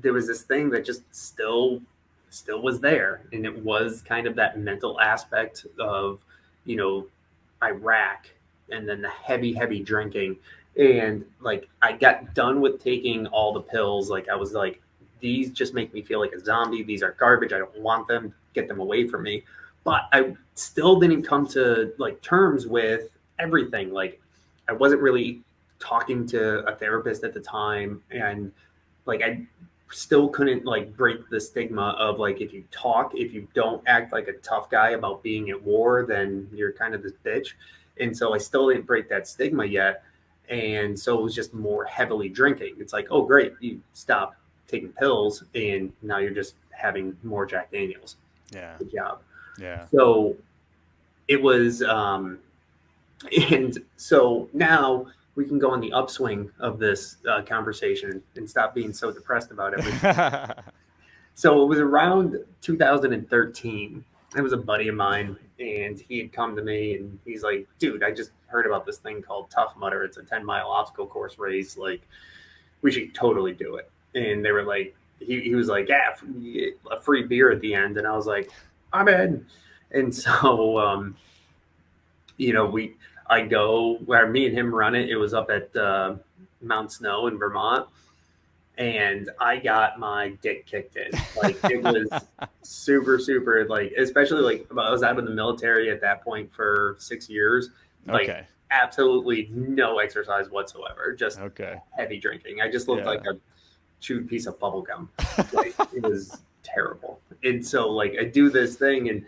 there was this thing that just still was there, and it was kind of that mental aspect of you know Iraq, and then the heavy drinking, and like I got done with taking all the pills. Like I was like, these just make me feel like a zombie. These are garbage. I don't want them. Get them away from me. But I still didn't come to like terms with everything. Like I wasn't really talking to a therapist at the time, and like I still couldn't like break the stigma of like, if you don't act like a tough guy about being at war, then you're kind of this bitch. And so I still didn't break that stigma yet. And so it was just more heavily drinking. It's like, oh great, you stop taking pills and now you're just having more Jack Daniels. Yeah. Good job. Yeah. So it was and so now we can go on the upswing of this conversation and stop being so depressed about everything. So it was around 2013. It was a buddy of mine, and he had come to me, and he's like, "Dude, I just heard about this thing called Tough Mudder. It's a 10-mile obstacle course race. Like, we should totally do it." And they were like, he was like, "Yeah, a free beer at the end," and I was like, "I'm in." And so, I go where me and him run it. It was up at Mount Snow in Vermont, and I got my dick kicked in. Like it was super, super, like, especially like I was out of the military at that point for 6 years. Like Okay. absolutely no exercise whatsoever, just Okay. heavy drinking. I just looked like a chewed piece of bubble gum. Like it was terrible. And so like I do this thing,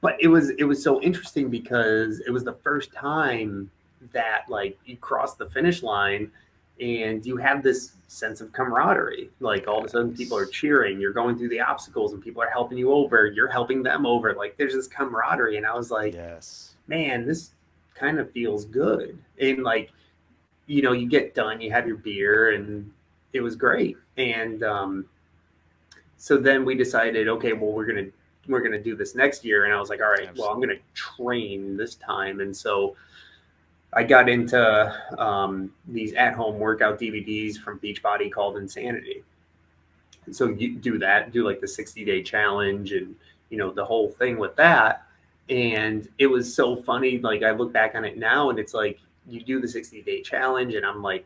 but it was so interesting because it was the first time that like you cross the finish line and you have this sense of camaraderie. Like all of a sudden people are cheering, you're going through the obstacles and people are helping you over, you're helping them over. Like there's this camaraderie. And I was like, yes, man, this kind of feels good. And like, you get done, you have your beer, and it was great. And so then we decided, okay, well, we're gonna do this next year. And I was like, all right, well, I'm gonna train this time. And so I got into these at-home workout DVDs from Beachbody called Insanity. And so you do like the 60-day challenge and the whole thing with that. And it was so funny. Like I look back on it now, and it's like you do the 60-day challenge, and I'm like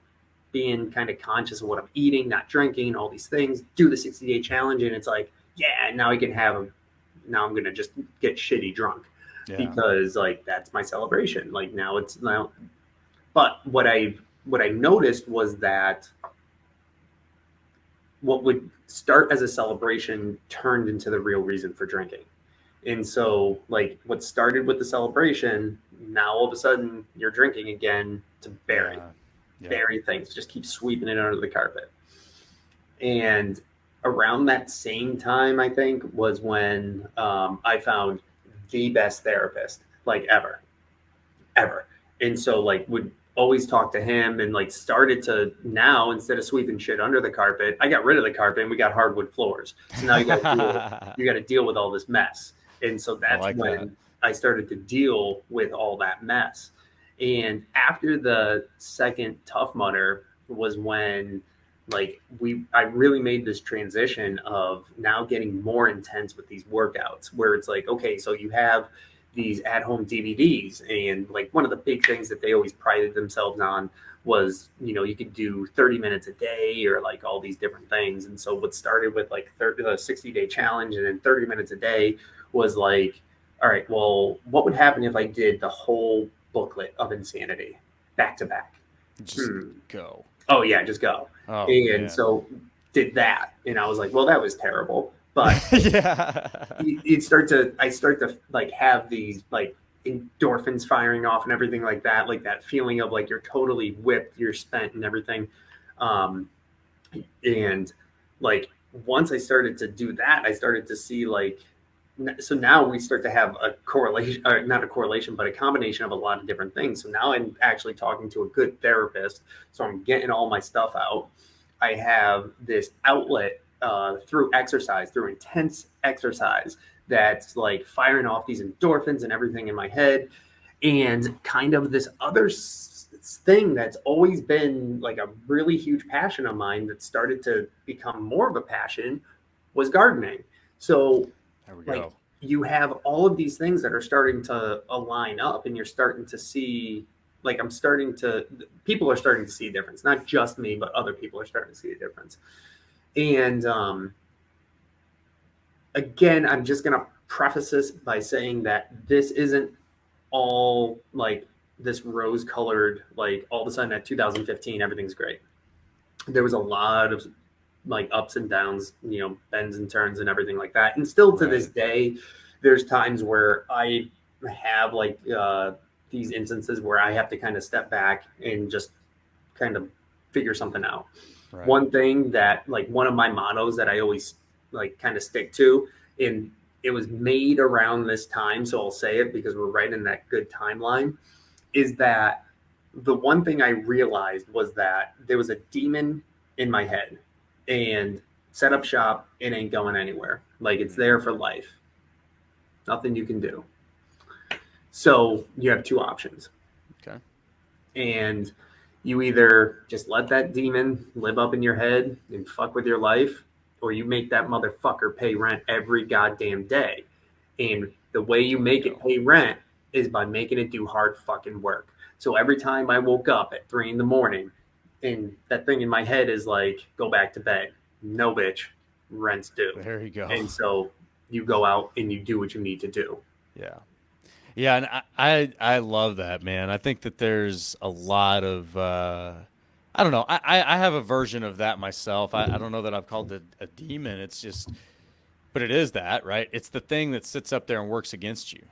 being kind of conscious of what I'm eating, not drinking, all these things. Do the 60-day challenge, and it's like, yeah, now I can have. Now I'm gonna just get shitty drunk. Yeah. Because like that's my celebration. Like now. But what I noticed was that what would start as a celebration turned into the real reason for drinking. And so like what started with the celebration, now all of a sudden you're drinking again to bury things, just keep sweeping it under the carpet. And around that same time, I think, was when I found the best therapist like ever. And so like would always talk to him, and like started to now, instead of sweeping shit under the carpet, I got rid of the carpet and we got hardwood floors. So now you got to deal with all this mess. And so that's when I started to deal with all that mess. And after the second Tough Mudder was when like I really made this transition of now getting more intense with these workouts, where it's like, okay, so you have these at-home DVDs, and like one of the big things that they always prided themselves on was, you could do 30 minutes a day or like all these different things. And so what started with like the 60-day challenge and then 30 minutes a day was like, all right, well, what would happen if I did the whole booklet of Insanity back to back? Just go. Oh yeah, just go. Oh, and so did that, and I was like, well, that was terrible. But I start to like have these like endorphins firing off and everything like that feeling of like you're totally whipped, you're spent and everything. And like once I started to do that, I started to see like, so now we start to have a correlation, or not a correlation, but a combination of a lot of different things. So now I'm actually talking to a good therapist. So I'm getting all my stuff out. I have this outlet through exercise, through intense exercise, that's like firing off these endorphins and everything in my head. And kind of this other thing that's always been like a really huge passion of mine that started to become more of a passion was gardening. So like you have all of these things that are starting to align up, and you're starting to see, like people are starting to see a difference. Not just me, but other people are starting to see a difference. And again, I'm just going to preface this by saying that this isn't all like this rose colored, like all of a sudden at 2015, everything's great. There was a lot of like ups and downs, bends and turns and everything like that. And still to this day, there's times where I have like these instances where I have to kind of step back and just kind of figure something out. Right. One thing that, like, one of my mottos that I always like kind of stick to, and it was made around this time, so I'll say it because we're right in that good timeline, is that the one thing I realized was that there was a demon in my head, and set up shop, it ain't going anywhere. Like, it's there for life. Nothing you can do. So you have two options. Okay. And you either just let that demon live up in your head and fuck with your life, or you make that motherfucker pay rent every goddamn day. And the way you make it pay rent is by making it do hard fucking work. So every time I woke up at 3 a.m, and that thing in my head is like, go back to bed. No, bitch, rent's due. There you go. And so you go out and you do what you need to do. Yeah. Yeah, and I love that, man. I think that there's a lot of I don't know. I have a version of that myself. I don't know that I've called it a demon. It's just, but it is that, right? It's the thing that sits up there and works against you,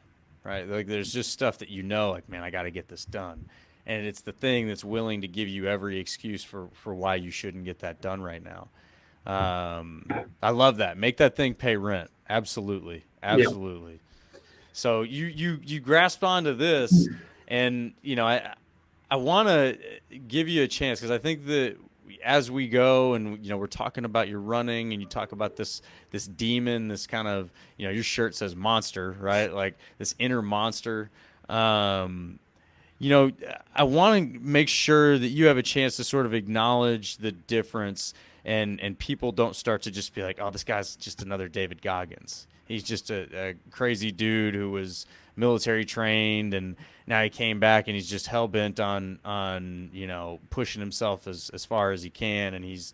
right? Like, there's just stuff that like, man, I got to get this done. And it's the thing that's willing to give you every excuse for why you shouldn't get that done right now. I love that. Make that thing pay rent. Absolutely. Absolutely. Yeah. So you grasped onto this, and I want to give you a chance, because I think that as we go and we're talking about your running, and you talk about this demon, this kind of your shirt says monster, right? Like this inner monster. I want to make sure that you have a chance to sort of acknowledge the difference, and people don't start to just be like, oh, this guy's just another David Goggins. He's just a crazy dude who was military trained, and now he came back and he's just hell bent on pushing himself as far as he can. And he's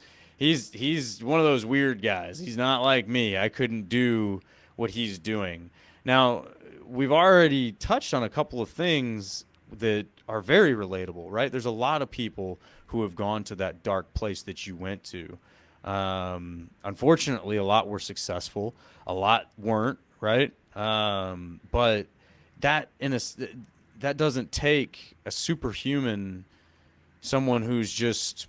one of those weird guys. He's not like me. I couldn't do what he's doing. Now, we've already touched on a couple of things that are very relatable, right? There's a lot of people who have gone to that dark place that you went to. Unfortunately, a lot were successful, a lot weren't, right? But that doesn't take a superhuman, someone who's just,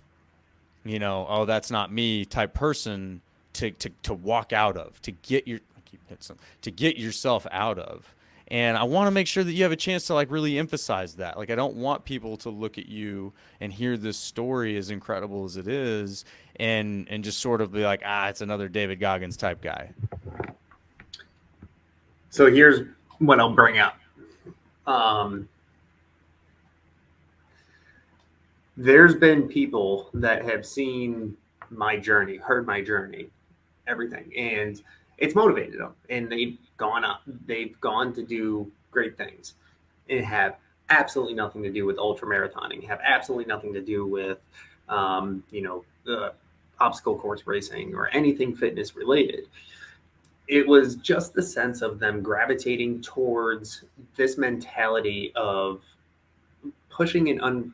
oh, that's not me type person to walk out of, to get yourself out of. And I want to make sure that you have a chance to like really emphasize that. Like, I don't want people to look at you and hear this story, as incredible as it is, and just sort of be like, it's another David Goggins type guy. So here's what I'll bring up. There's been people that have seen my journey, heard my journey, everything, and it's motivated them, and they've gone to do great things, and have absolutely nothing to do with ultra marathoning, have absolutely nothing to do with obstacle course racing or anything fitness related. It was just the sense of them gravitating towards this mentality of pushing an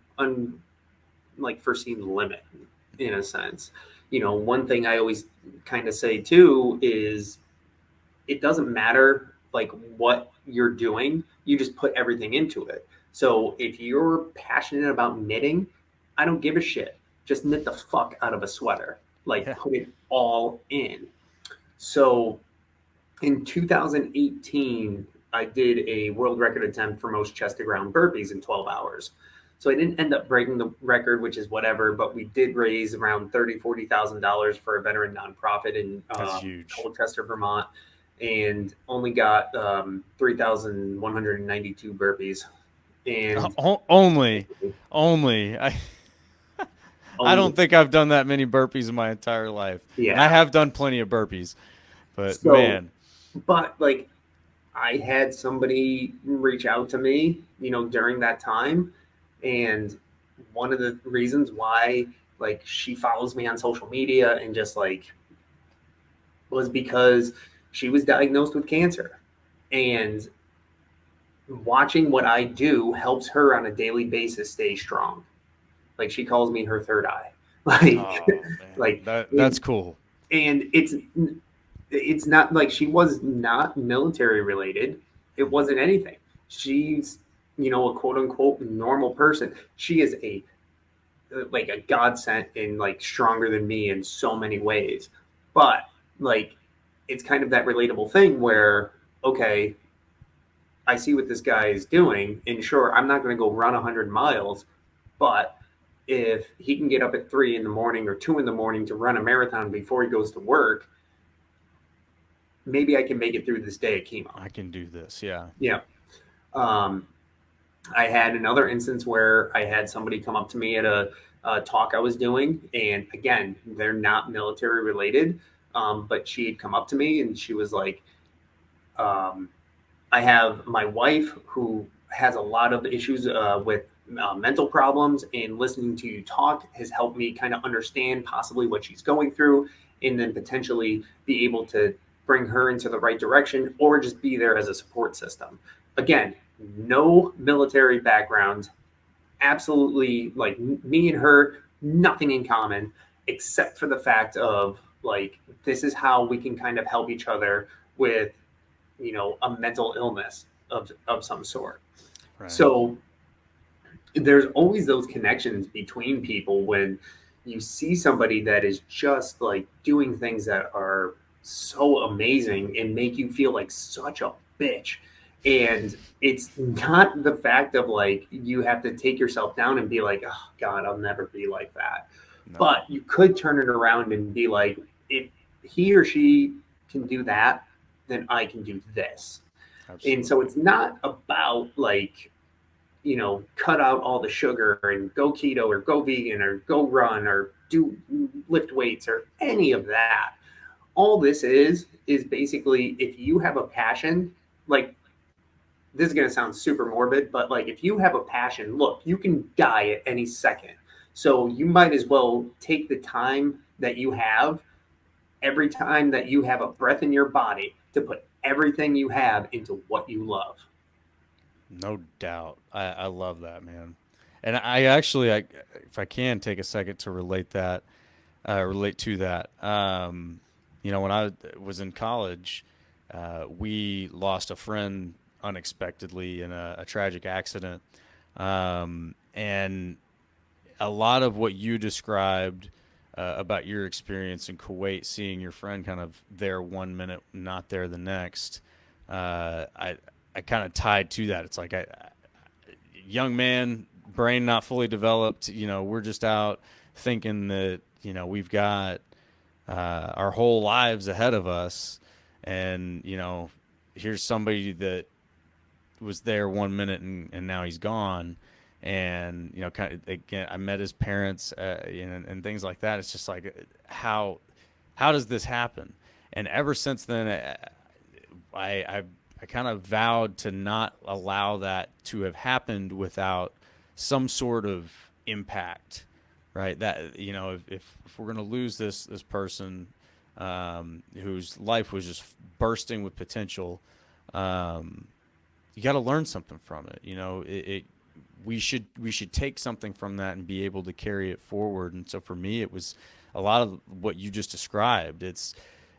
unforeseen limit, in a sense. One thing I always kind of say too is, it doesn't matter like what you're doing, you just put everything into it. So if you're passionate about knitting, I don't give a shit. Just knit the fuck out of a sweater. Put it all in. So in 2018, I did a world record attempt for most chest to ground burpees in 12 hours. So I didn't end up breaking the record, which is whatever, but we did raise around $40,000 for a veteran nonprofit in Colchester, Vermont, and only got 3,192 burpees. And only. I don't think I've done that many burpees in my entire life. Yeah, and I have done plenty of burpees, but man. But like, I had somebody reach out to me, during that time. And one of the reasons why, like, she follows me on social media and just like, was because she was diagnosed with cancer, and watching what I do helps her on a daily basis stay strong. Like, she calls me her third eye. like, Oh man, like, that's cool. and it's not like she was not military related. It Mhm. wasn't anything. She's, a quote unquote normal person. She is a like a godsend and like stronger than me in so many ways. But like it's kind of that relatable thing where, okay, I see what this guy is doing, and sure, I'm not going to go run 100 miles, but if he can get up at 3 in the morning or 2 in the morning to run a marathon before he goes to work, maybe I can make it through this day at chemo. I can do this. Yeah. Yeah. Um, I had another instance where I had somebody come up to me at a talk I was doing, and again, they're not military related, but she had come up to me and she was like, um, I have my wife who has a lot of issues with mental problems, and listening to you talk has helped me kind of understand possibly what she's going through, and then potentially be able to bring her into the right direction or just be there as a support system. Again, no military background, absolutely like me and her, nothing in common except for the fact of like this is how we can kind of help each other with a mental illness of some sort. Right. So there's always those connections between people when you see somebody that is just like doing things that are so amazing and make you feel like such a bitch. And it's not the fact of like you have to take yourself down and be like, oh God, I'll never be like that. No. But you could turn it around and be like, if he or she can do that, then I can do this. And so Absolutely. it's not about like, cut out all the sugar and go keto or go vegan or go run or do lift weights or any of that. All this is basically if you have a passion, like this is going to sound super morbid, but like if you have a passion, look, you can die at any second. So you might as well take the time that you have every time that you have a breath in your body to put everything you have into what you love. No doubt. I love that, man. And I actually, if I can take a second to relate to that. When I was in college, we lost a friend unexpectedly in a tragic accident. And a lot of what you described about your experience in Kuwait, seeing your friend kind of there 1 minute, not there the next, I kind of tied to that. It's like young man, brain not fully developed. We're just out thinking that we've got our whole lives ahead of us, and here's somebody that was there 1 minute and now he's gone. And kind of, again, I met his parents, and things like that. It's just like how does this happen? And ever since then, I kind of vowed to not allow that to have happened without some sort of impact, right? That if we're gonna lose this person, whose life was just bursting with potential, um, you got to learn something from it. We should take something from that and be able to carry it forward. And so for me, it was a lot of what you just described. It's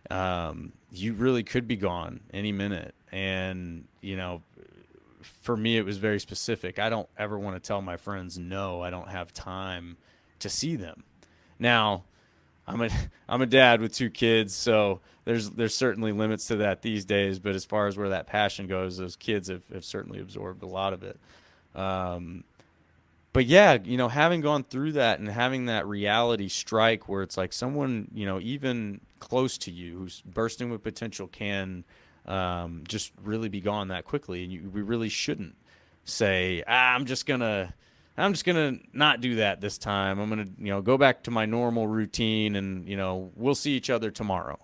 you really could be gone any minute, and for me, it was very specific. I don't ever want to tell my friends, no, I don't have time to see them. Now, I'm a I'm a dad with two kids, so there's certainly limits to that these days. But as far as where that passion goes, those kids have certainly absorbed a lot of it. Um, but yeah, having gone through that and having that reality strike where it's like someone, even close to you who's bursting with potential can just really be gone that quickly. And we really shouldn't say, I'm just gonna not do that this time. I'm gonna, go back to my normal routine, and we'll see each other tomorrow.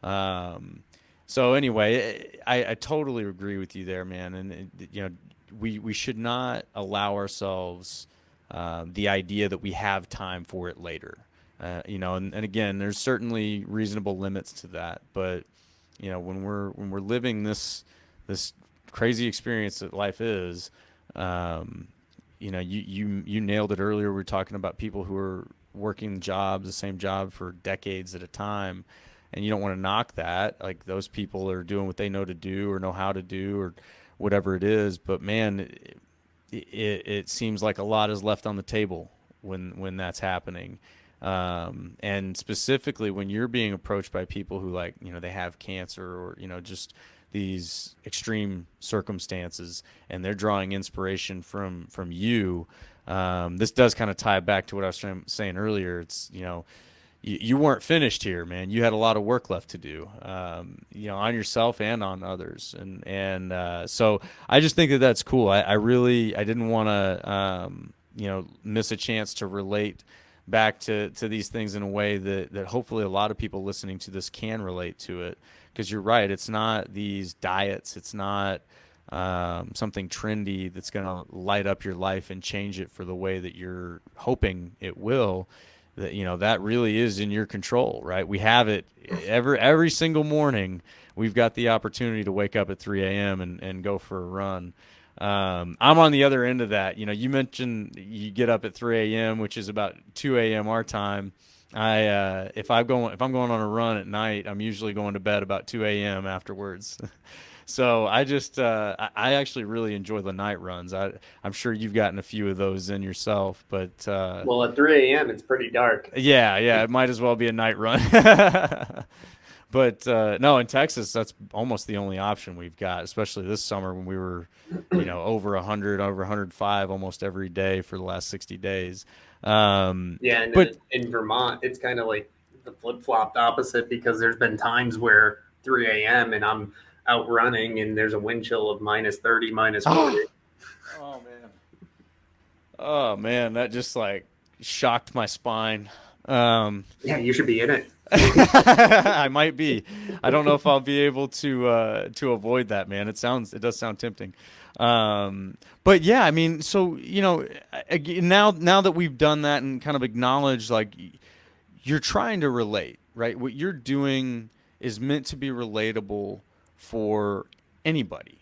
Um, so anyway, I totally agree with you there, man. And we should not allow ourselves the idea that we have time for it later. And again, there's certainly reasonable limits to that, but when we're living this crazy experience that life is, you nailed it earlier. We were talking about people who are working jobs, the same job for decades at a time, and you don't want to knock that. Like those people are doing what they know to do or know how to do or whatever it is. But man, it seems like a lot is left on the table when that's happening. And specifically when you're being approached by people who, like, they have cancer or, just these extreme circumstances, and they're drawing inspiration from you. This does kind of tie back to what I was saying earlier. It's, you weren't finished here, man. You had a lot of work left to do, on yourself and on others. And so I just think that that's cool. I didn't want to, miss a chance to relate back to these things in a way that hopefully a lot of people listening to this can relate to it. Because you're right. It's not these diets. It's not something trendy that's going to light up your life and change it for the way that you're hoping it will. That really is in your control, right? We have it every single morning. We've got the opportunity to wake up at 3 a.m. and go for a run. I'm on the other end of that. You mentioned you get up at 3 a.m., which is about 2 a.m. our time. If I'm going on a run at night, I'm usually going to bed about 2 a.m. afterwards. So I actually really enjoy the night runs. I'm sure you've gotten a few of those in yourself, but Well, at 3 a.m. it's pretty dark. yeah, it might as well be a night run. But no, in Texas, that's almost the only option we've got, especially this summer when we were, over 100, over 105 almost every day for the last 60 days. Yeah, and But in Vermont, it's kind of like the flip-flopped opposite, because there's been times where 3 a.m. and I'm out running and there's a wind chill of -30, -40. Oh man, that just like shocked my spine. Yeah, you should be in it. I might be. I don't know if I'll be able to avoid that, man. It does sound tempting. But yeah, I mean, so now that we've done that and kind of acknowledged, like, you're trying to relate, right? What you're doing is meant to be relatable for anybody,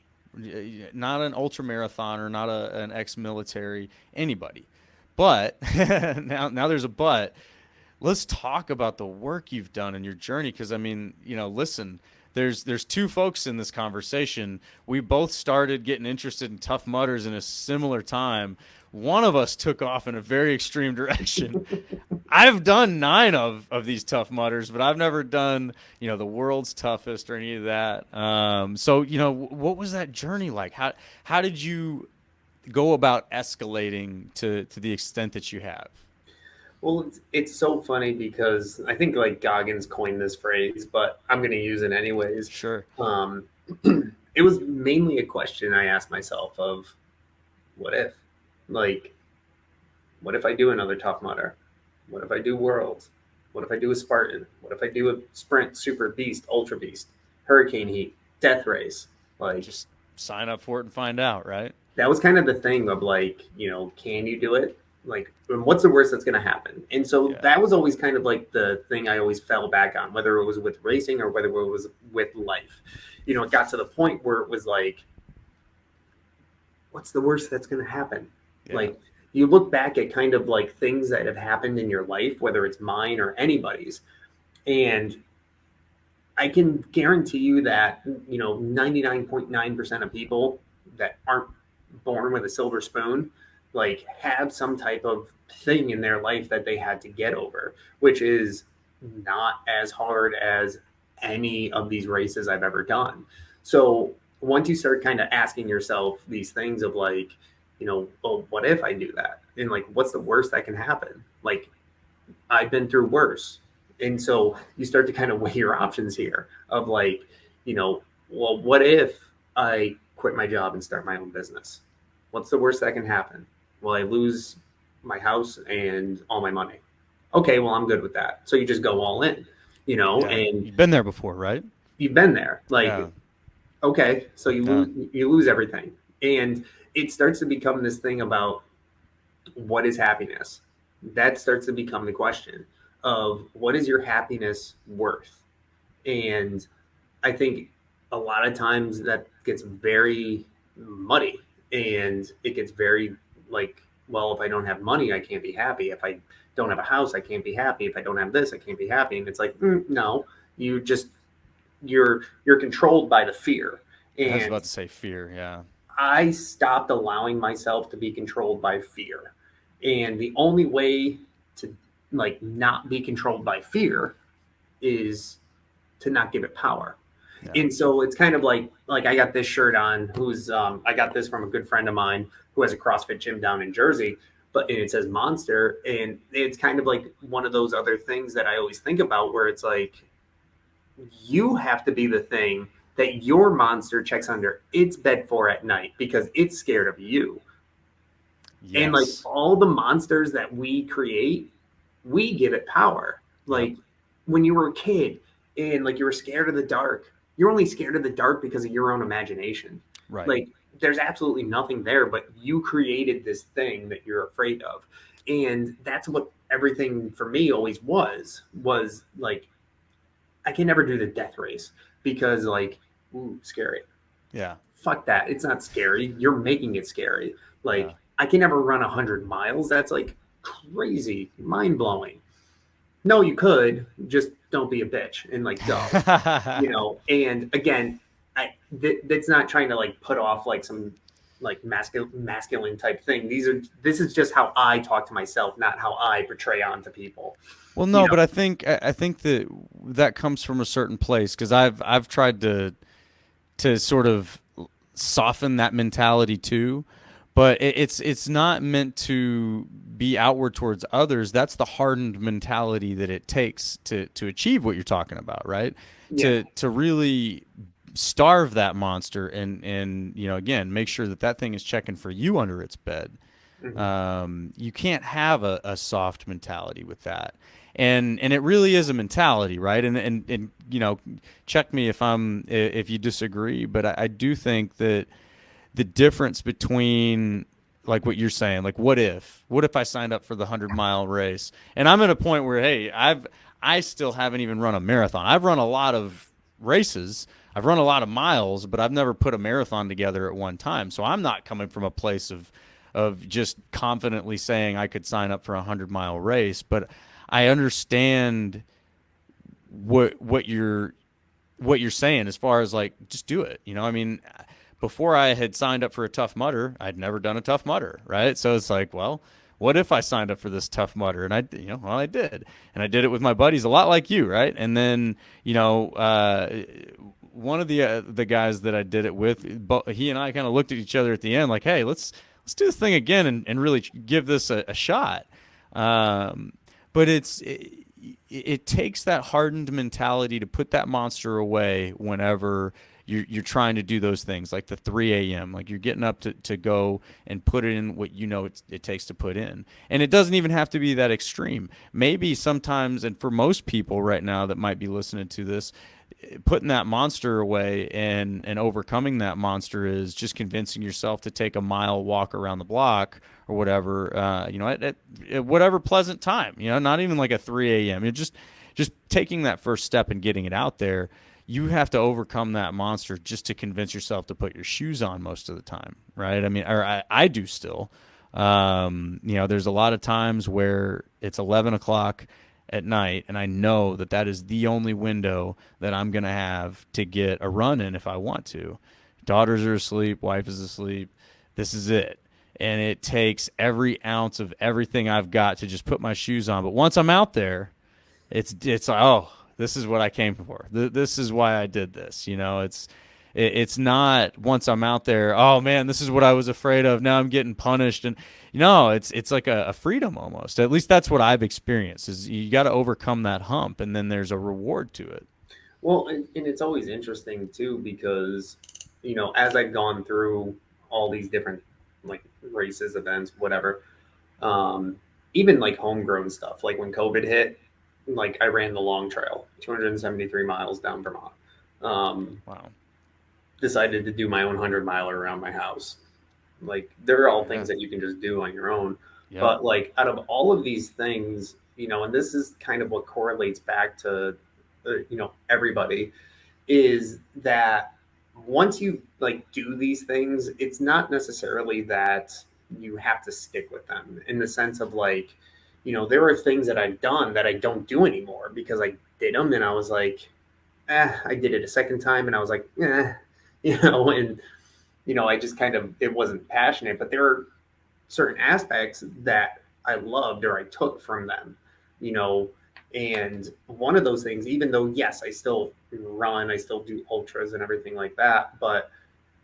not an ultra marathoner, not an ex-military, anybody. But now there's a but. Let's talk about the work you've done in your journey, because I mean, listen, there's two folks in this conversation. We both started getting interested in Tough Mudders in a similar time. One of us took off in a very extreme direction. I've done 9 of these Tough Mudders, but I've never done, the world's toughest or any of that. So, what was that journey like? How did you go about escalating to the extent that you have? Well, it's so funny because I think like Goggins coined this phrase, but I'm going to use it anyways. Sure. It was mainly a question I asked myself of, what if? Like, what if I do another Tough Mudder? What if I do Worlds? What if I do a Spartan? What if I do a Sprint, Super Beast, Ultra Beast, Hurricane Heat, Death Race? Like, just sign up for it and find out, right? That was kind of the thing of like, can you do it? Like, what's the worst that's going to happen? And so that was always kind of like the thing I always fell back on, whether it was with racing or whether it was with life. It got to the point where it was like, what's the worst that's going to happen? Yeah. Like, you look back at kind of like things that have happened in your life, whether it's mine or anybody's, and I can guarantee you that, 99.9% of people that aren't born with a silver spoon, like, have some type of thing in their life that they had to get over, which is not as hard as any of these races I've ever done. So once you start kind of asking yourself these things of like, well, what if I do that? And like, what's the worst that can happen? Like, I've been through worse. And so you start to kind of weigh your options here of like, well, what if I quit my job and start my own business? What's the worst that can happen? Well, I lose my house and all my money. Okay, well, I'm good with that. So you just go all in, and you've been there before, right? You've been there. Like, okay, so you lose everything. And it starts to become this thing about what is happiness? That starts to become the question of what is your happiness worth? And I think a lot of times that gets very muddy and it gets very like well, if I don't have money, I can't be happy. If I don't have a house, I can't be happy. If I don't have this, I can't be happy. And it's like, no, you just you're controlled by the fear. I was And about to say fear. Yeah. I stopped allowing myself to be controlled by fear. And the only way to like not be controlled by fear is to not give it power. Yeah. And so it's kind of like I got this shirt on who's I got this from a good friend of mine who has a CrossFit gym down in Jersey, but and it says Monster, and it's kind of like one of those other things that I always think about where it's like you have to be the thing that your monster checks under its bed for at night because it's scared of you. And like Yes. all the monsters that we create, we give it power. Yep. Like when you were a kid and like you were scared of the dark, you're only scared of the dark because of your own imagination. Right. Like there's absolutely nothing there, but you created this thing that you're afraid of. And that's what everything for me always was like, I can never do the death race because like, ooh, scary. Yeah. Fuck that. It's not scary. You're making it scary. Yeah. Like I can never run 100 miles. That's like crazy, mind blowing. No, you could just don't be a bitch and like go, And again, that's not trying to like put off like some like masculine type thing. This is just how I talk to myself, not how I portray onto people. Well, You no, know, but I think that that comes from a certain place because I've tried to sort of soften that mentality too, but it's not meant to be outward towards others. That's the hardened mentality that it takes to achieve what you're talking about, right? yeah, To really starve that monster and again make sure that that thing is checking for you under its bed. hmm You can't have a soft mentality with that. And it really is a mentality, right? And check me if you disagree, but I do think that the difference between like what you're saying, like what if I signed up for the 100-mile race and I'm at a point where hey, I still haven't even run a marathon. I've run a lot of races. I've run a lot of miles, but I've never put a marathon together at one time. So I'm not coming from a place of just confidently saying I could sign up for a 100-mile race, but I understand what you're saying as far as like just do it. I mean, before I had signed up for a Tough Mudder, I'd never done a Tough Mudder, right? So it's like, well, what if I signed up for this Tough Mudder? And I did, and I did it with my buddies, a lot like you, right? And then one of the guys that I did it with, he and I kind of looked at each other at the end, like, hey, let's do this thing again and really give this a shot. But it takes that hardened mentality to put that monster away whenever you're trying to do those things like the 3 a.m. Like you're getting up to go and put in what it takes to put in. And it doesn't even have to be that extreme. Maybe sometimes, and for most people right now that might be listening to this, putting that monster away and overcoming that monster is just convincing yourself to take a mile walk around the block or whatever, at whatever pleasant time, not even like a 3 a.m. You're just taking that first step and getting it out there. You have to overcome that monster just to convince yourself to put your shoes on most of the time, right? I mean, or I do still. There's a lot of times where it's 11 o'clock at night, and I know that is the only window that I'm going to have to get a run in if I want to. Daughters are asleep, wife is asleep. This is it. And it takes every ounce of everything I've got to just put my shoes on. But once I'm out there, it's like, oh, this is what I came for. This is why I did this. It's not once I'm out there, oh man, this is what I was afraid of. Now I'm getting punished. And it's like a freedom almost. At least that's what I've experienced is you got to overcome that hump and then there's a reward to it. Well, and it's always interesting too because as I've gone through all these different like races, events, whatever, um, even like homegrown stuff. Like when COVID hit, like I ran the long trail, 273 miles down Vermont. Um, Wow. Decided to do my own 100 miler around my house. Like they're all Yeah. things that you can just do on your own. Yep. But like out of all of these things, and this is kind of what correlates back to, everybody is that once you like do these things, it's not necessarily that you have to stick with them in the sense of like, there are things that I've done that I don't do anymore because I did them and I was like, I did it a second time and I was like, and I just kind of, it wasn't passionate, but there are certain aspects that I loved or I took from them, and one of those things, even though, yes, I still run, I still do ultras and everything like that, but,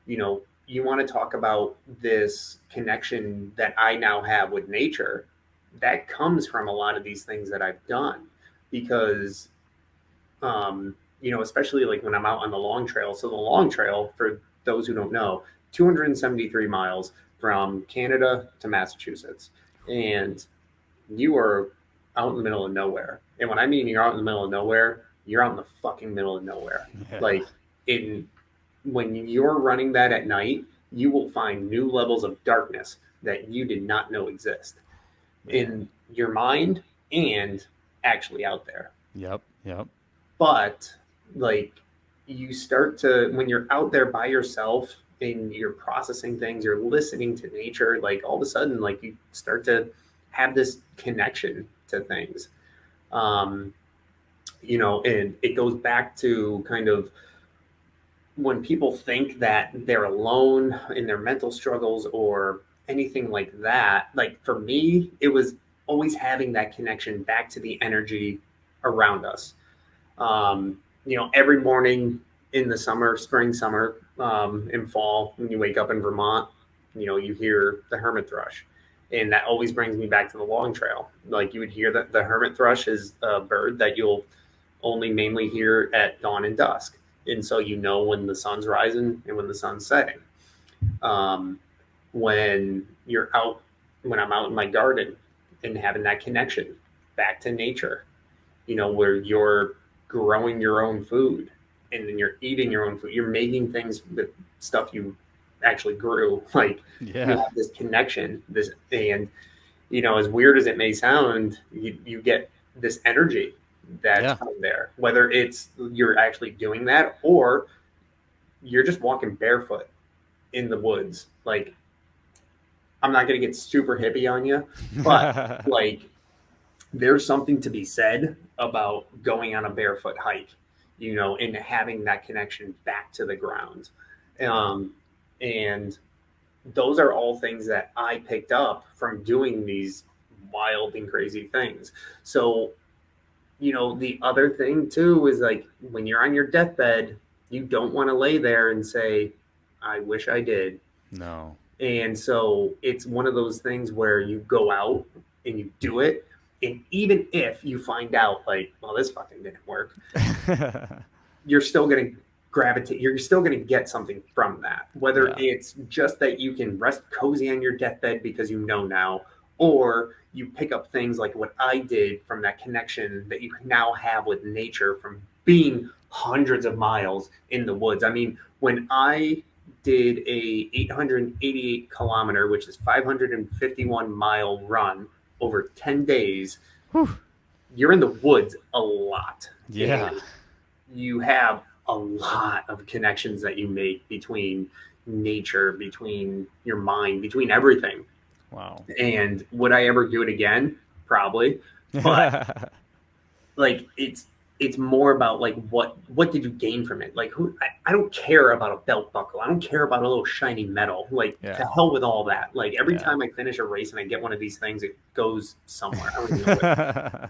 you want to talk about this connection that I now have with nature that comes from a lot of these things that I've done because, especially like when I'm out on the long trail. So the long trail, for those who don't know, 273 miles from Canada to Massachusetts. And you are out in the middle of nowhere. And when I mean you're out in the middle of nowhere, you're out in the fucking middle of nowhere. Yeah. Like when you're running that at night, you will find new levels of darkness that you did not know exist in your mind and actually out there. Yep. But like you start to, when you're out there by yourself and you're processing things, you're listening to nature, like all of a sudden, like you start to have this connection to things. And it goes back to kind of when people think that they're alone in their mental struggles or anything like that. Like for me, it was always having that connection back to the energy around us. Every morning in the summer, spring, summer, in fall, when you wake up in Vermont, you hear the hermit thrush. And that always brings me back to the long trail. Like you would hear that the hermit thrush is a bird that you'll only mainly hear at dawn and dusk. And so when the sun's rising and when the sun's setting. When I'm out in my garden and having that connection back to nature, where you're growing your own food and then you're eating your own food, you're making things with stuff you actually grew. Like you have this connection, and as weird as it may sound, you get this energy that's from there, whether it's you're actually doing that or you're just walking barefoot in the woods. Like I'm not going to get super hippie on you, but like there's something to be said about going on a barefoot hike, and having that connection back to the ground. And those are all things that I picked up from doing these wild and crazy things. So, the other thing too is like when you're on your deathbed, you don't want to lay there and say, I wish I did. No. And so it's one of those things where you go out and you do it. And even if you find out like, well, this fucking didn't work, you're still going to gravitate. You're still going to get something from that, whether it's just that you can rest cozy on your deathbed because now, or you pick up things like what I did from that connection that you now have with nature from being hundreds of miles in the woods. I mean, when I did a 888 kilometer, which is 551 mile run over 10 days, you're in the woods a lot. Yeah. And you have a lot of connections that you make between nature, between your mind, between everything. Wow. And would I ever do it again? Probably. But like it's more about like what did you gain from it? Like I don't care about a belt buckle. I don't care about a little shiny metal. Like to hell with all that. Like every time I finish a race and I get one of these things, it goes somewhere. I don't even know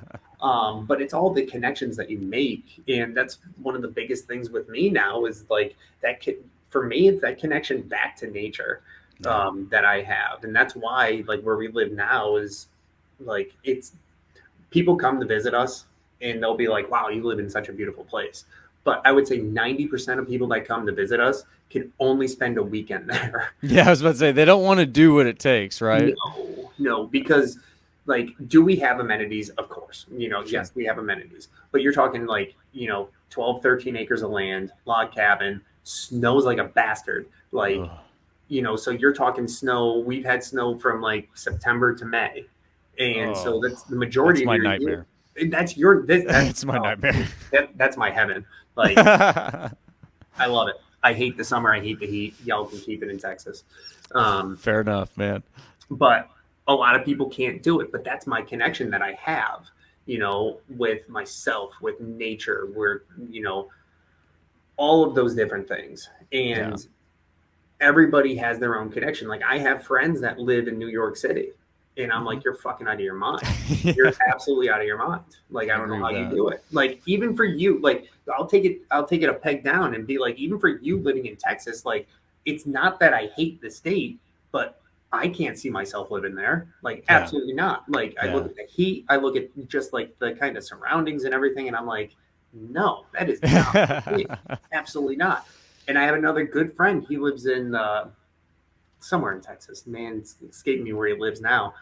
but it's all the connections that you make, and that's one of the biggest things with me now is like that. For me, it's that connection back to nature that I have, and that's why like where we live now is like it's people come to visit us. And they'll be like, wow, you live in such a beautiful place. But I would say 90% of people that come to visit us can only spend a weekend there. Yeah, I was about to say, they don't want to do what it takes, right? No, because like, do we have amenities? Of course. Yes, we have amenities. But you're talking like, 12, 13 acres of land, log cabin, snows like a bastard. Like, so you're talking snow. We've had snow from like September to May. And so that's the majority of your nightmare. Year. That's my nightmare. That's my heaven. Like, I love it. I hate the summer. I hate the heat. Y'all can keep it in Texas. Fair enough, man. but a lot of people can't do it. But that's my connection that I have, with myself, with nature, where, all of those different things. Yeah. And everybody has their own connection. Like, I have friends that live in New York City, and I'm Hmm. like, you're fucking out of your mind. You're Yeah. absolutely out of your mind. Like, I I don't know agree how with you that. do it. Like, even for you, like, I'll take it a peg down and be like, even for you living in Texas, like, it's not that I hate the state, but I can't see myself living there. Like, Yeah. absolutely not. Like, I look Yeah. at the heat, I look at just like the kind of surroundings and everything, and I'm like, no, that is not for me. Absolutely not. And I have another good friend. He lives in somewhere in Texas. Man, it's escaping me where he lives now.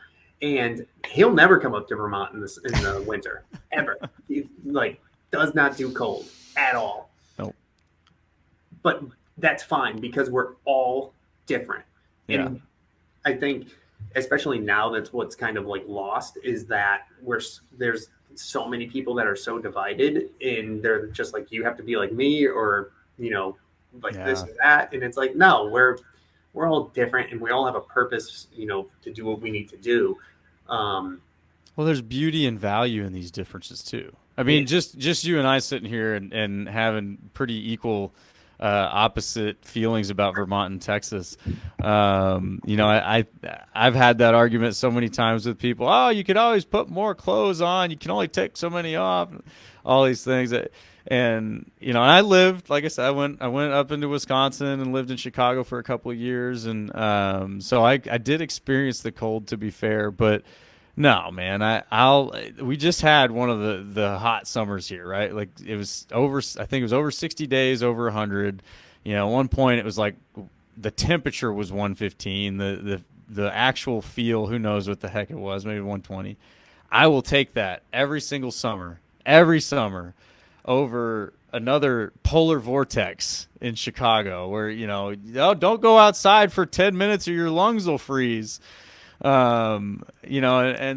And he'll never come up to Vermont in the winter ever. He like does not do cold at all. Nope. But that's fine because we're all different. Yeah. And I think, especially now, that's what's kind of like lost, is that there's so many people that are so divided, and they're just like, you have to be like me, or like this Yeah. or that. And it's like, no, we're all different, and we all have a purpose, to do what we need to do. um Well, there's beauty and value in these differences too. I yeah. mean, just you and I sitting here and having pretty equal, opposite feelings about Vermont and Texas. I've had that argument so many times with people. Oh, you could always put more clothes on. You can only take so many off. All these things. And and I lived, like I said, I went up into Wisconsin and lived in Chicago for a couple of years, and so I did experience the cold, to be fair, but no, man. We just had one of the hot summers here, right? Like it was over. I think it was over 60 days, over 100. At one point it was like the temperature was 115. The actual feel, who knows what the heck it was, maybe 120. I will take that every summer, over another polar vortex in Chicago, where oh, don't go outside for 10 minutes or your lungs will freeze. And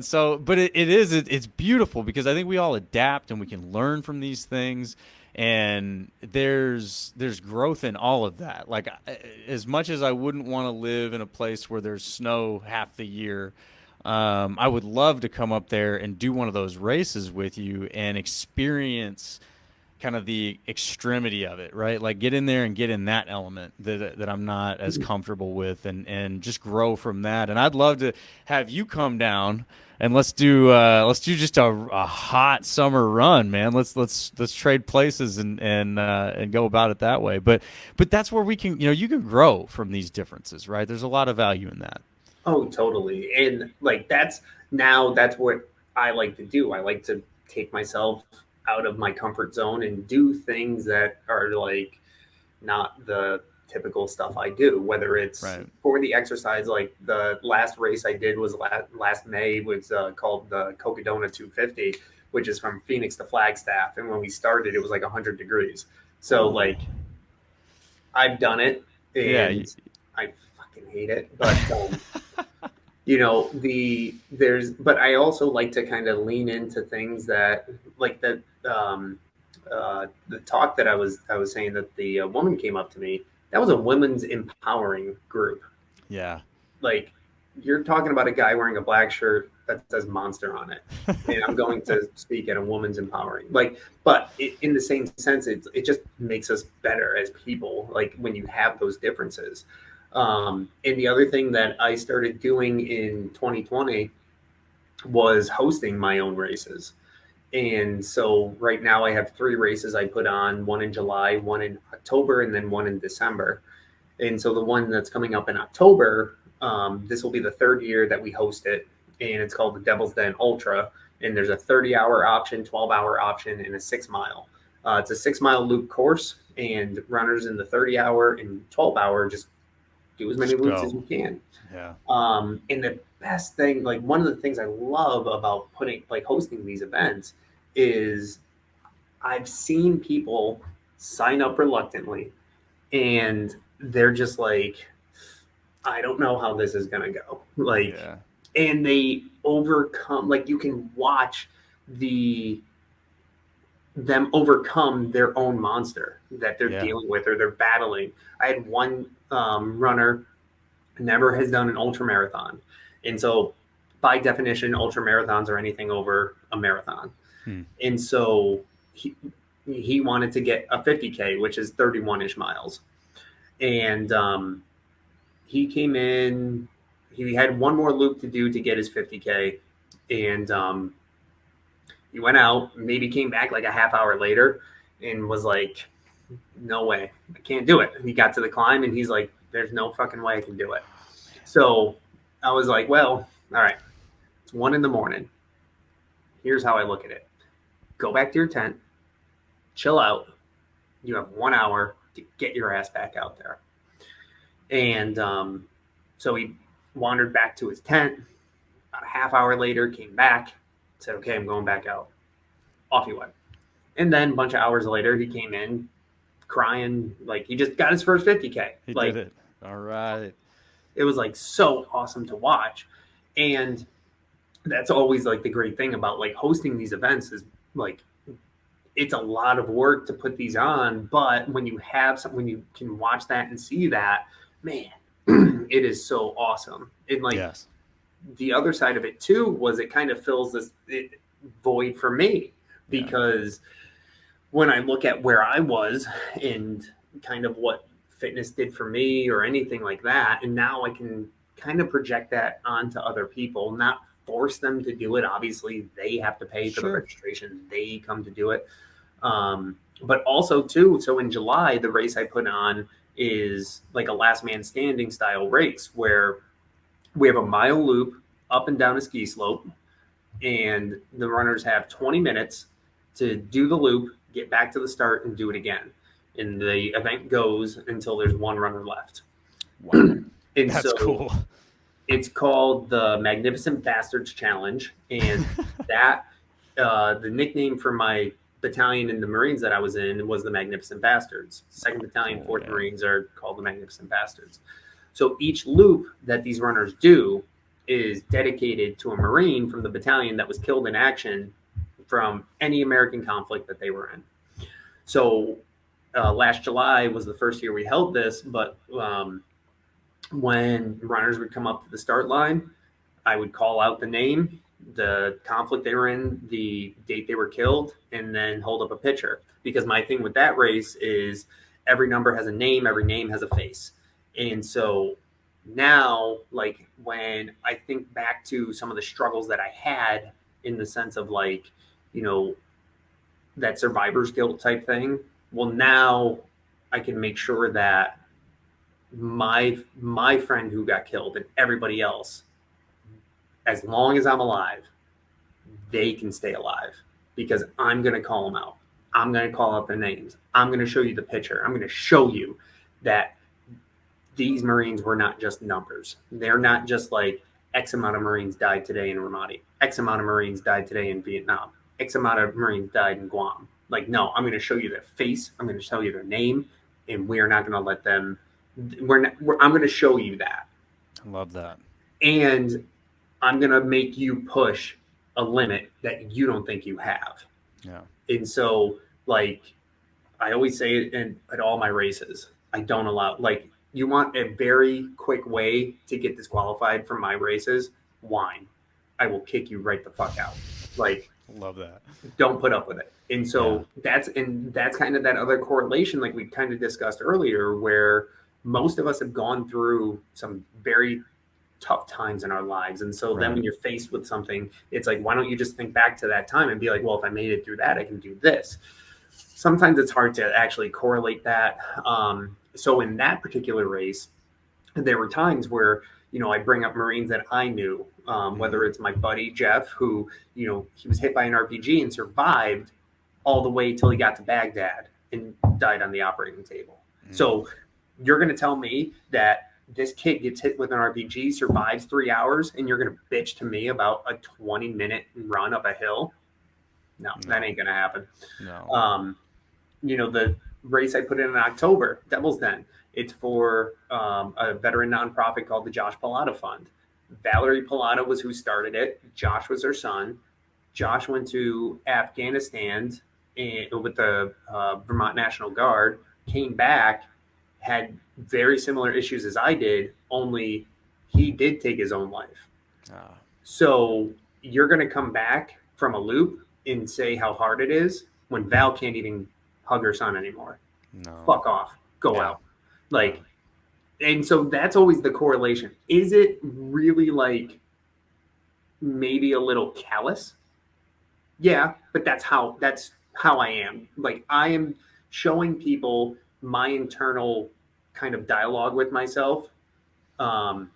so, but it's beautiful because I think we all adapt and we can learn from these things, and there's growth in all of that. Like, as much as I wouldn't want to live in a place where there's snow half the year, I would love to come up there and do one of those races with you and experience kind of the extremity of it, right? Like, get in there and get in that element that I'm not as comfortable with, and just grow from that. And I'd love to have you come down and let's do just a hot summer run, man. Let's trade places and go about it that way. But that's where we can, you can grow from these differences, right? There's a lot of value in that. Oh, totally. And like, that's what I like to do. I like to take myself out of my comfort zone and do things that are like not the typical stuff I do, whether it's Right. for the exercise. Like, the last race I did was last May, was called the Cocodona 250, which is from Phoenix to Flagstaff. And when we started, it was like 100 degrees. So, Ooh. like, I've done it, Yeah. and I fucking hate it. But but I also like to kind of lean into things that, like, that the talk that I was saying, that the woman came up to me. That was a women's empowering group. Yeah. Like, you're talking about a guy wearing a black shirt that says monster on it, and I'm going to speak at a woman's empowering. Like, but in the same sense, it just makes us better as people, like, when you have those differences. And the other thing that I started doing in 2020 was hosting my own races. And so right now I have 3 races I put on: one in July, one in October, and then one in December. And so the one that's coming up in October, this will be the third year that we host it, and it's called the Devil's Den Ultra. And there's a 30-hour option, 12-hour option, and a 6 mile. It's a 6 mile loop course, and runners in the 30-hour and 12-hour just do as many Just loops as go. you can. Yeah. And the best thing, like, one of the things I love about hosting these events, is I've seen people sign up reluctantly, and they're just like, I don't know how this is going to go. Like, Yeah. and they overcome, like, you can watch the them overcome their own monster that they're Yeah. dealing with, or they're battling. I had one runner, never has done an ultra marathon, And so by definition, ultra marathons are anything over a marathon. And so he wanted to get a 50K, which is 31-ish miles. And he came in, he had one more loop to do to get his 50K. And he went out, maybe came back like a half hour later and was like, no way, I can't do it. And he got to the climb and he's like, there's no fucking way I can do it. So I was like, well, all right, it's 1 a.m. Here's how I look at it. Go back to your tent, chill out. You have 1 hour to get your ass back out there. And so he wandered back to his tent. About a half hour later, came back, said, okay, I'm going back out. Off he went. And then a bunch of hours later, he came in crying, like he just got his first 50K. He like, did it. All right. It was like so awesome to watch. And that's always like the great thing about like hosting these events is like, it's a lot of work to put these on, but when you have something, when you can watch that and see that, man, it is so awesome. And like yes. The other side of it too was it kind of fills this void for me because when I look at where I was and kind of what fitness did for me or anything like that, and now I can kind of project that onto other people, not force them to do it. Obviously, they have to pay for the registration. They come to do it. But also, too, so in July, the race I put on is like a last man standing style race where we have a mile loop up and down a ski slope, and the runners have 20 minutes to do the loop, get back to the start, and do it again. And the event goes until there's one runner left. Wow. And that's so cool. It's called the Magnificent Bastards Challenge. And that the nickname for my battalion in the Marines that I was in was the Magnificent Bastards. 2nd Battalion, 4th Marines are called the Magnificent Bastards. So each loop that these runners do is dedicated to a Marine from the battalion that was killed in action from any American conflict that they were in. So last July was the first year we held this, but when runners would come up to the start line, I would call out the name, the conflict they were in, the date they were killed, and then hold up a picture. Because my thing with that race is every number has a name, every name has a face. And so now, like when I think back to some of the struggles that I had in the sense of like, you know, that survivor's guilt type thing, well, now I can make sure that my friend who got killed and everybody else, as long as I'm alive, they can stay alive because I'm going to call them out. I'm going to call out their names. I'm going to show you the picture. I'm going to show you that these Marines were not just numbers. They're not just like X amount of Marines died today in Ramadi. X amount of Marines died today in Vietnam. X amount of Marines died in Guam. Like, no, I'm going to show you their face. I'm going to tell you their name, and we are not going to let them. I'm going to show you that. I love that. And I'm going to make you push a limit that you don't think you have. Yeah. And so, like, I always say it at all my races, I don't allow, like, you want a very quick way to get disqualified from my races, whine. I will kick you right the fuck out. Like, love that. Don't put up with it. And so that's kind of that other correlation, like we kind of discussed earlier, where most of us have gone through some very tough times in our lives. And so then when you're faced with something, it's like, why don't you just think back to that time and be like, well, if I made it through that, I can do this. Sometimes it's hard to actually correlate that. So in that particular race, there were times where, you know, I bring up Marines that I knew, whether it's my buddy Jeff, who, you know, he was hit by an RPG and survived all the way till he got to Baghdad and died on the operating table. So you're going to tell me that this kid gets hit with an RPG, survives 3 hours, and you're going to bitch to me about a 20-minute run up a hill? No, that ain't going to happen. No. You know, the race I put in October, Devil's Den, it's for a veteran nonprofit called the Josh Pallotta Fund. Valerie Pallotta was who started it. Josh was her son. Josh went to Afghanistan with the Vermont National Guard, came back, had very similar issues as I did, only he did take his own life. Ah, So you're going to come back from a loop and say how hard it is when Val can't even hug her son anymore. no. Fuck off. Go Yeah. out. Yeah. Like, and so that's always the correlation. Is it really like maybe a little callous? Yeah, but that's how I am. Like I am showing people my internal kind of dialogue with myself. Um,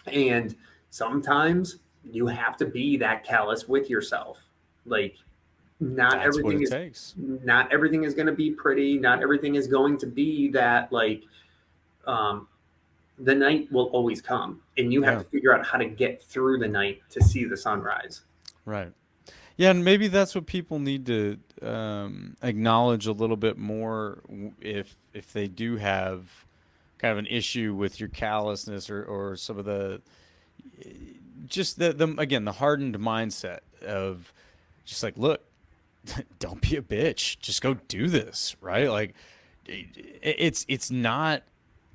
and sometimes you have to be that callous with yourself. Like not That's what everything it is takes. not everything is going to be pretty. Not everything is going to be that like um, the night will always come, and you have Yeah. to figure out how to get through the night to see the sunrise. Right. Yeah, and maybe that's what people need to acknowledge a little bit more if they do have kind of an issue with your callousness or some of the just the again the hardened mindset of just like, look, don't be a bitch, just go do this, right? Like it's not,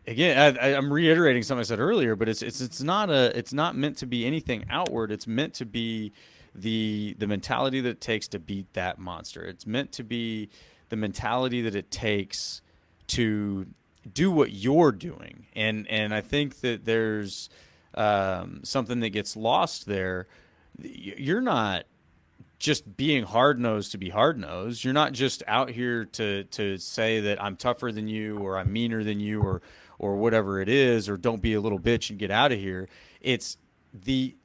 again, I'm reiterating something I said earlier, but it's not meant to be anything outward. It's meant to be the mentality that it takes to beat that monster. It's meant to be the mentality that it takes to do what you're doing. And I think that there's something that gets lost there. You're not just being hard nosed to be hard nosed. You're not just out here to say that I'm tougher than you or I'm meaner than you or whatever it is, or don't be a little bitch and get out of here. It's the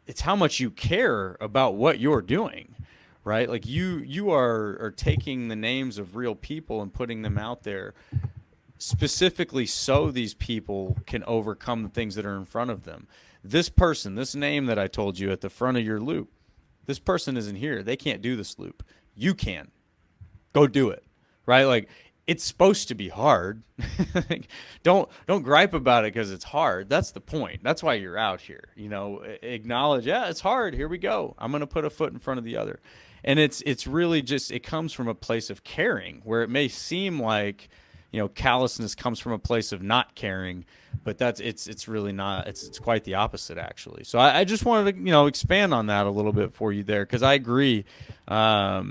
it's how much you care about what you're doing, right? Like you are taking the names of real people and putting them out there specifically so these people can overcome the things that are in front of them. This person, this name that I told you at the front of your loop, this person isn't here. They can't do this loop. You can. Go do it. Right? Like it's supposed to be hard. Don't gripe about it because it's hard. That's the point. That's why you're out here. Acknowledge, yeah, it's hard. Here we go. I'm going to put a foot in front of the other. And it's really just, it comes from a place of caring, where it may seem like, callousness comes from a place of not caring, but it's really not. It's quite the opposite, actually. So I just wanted to expand on that a little bit for you there, because I agree. That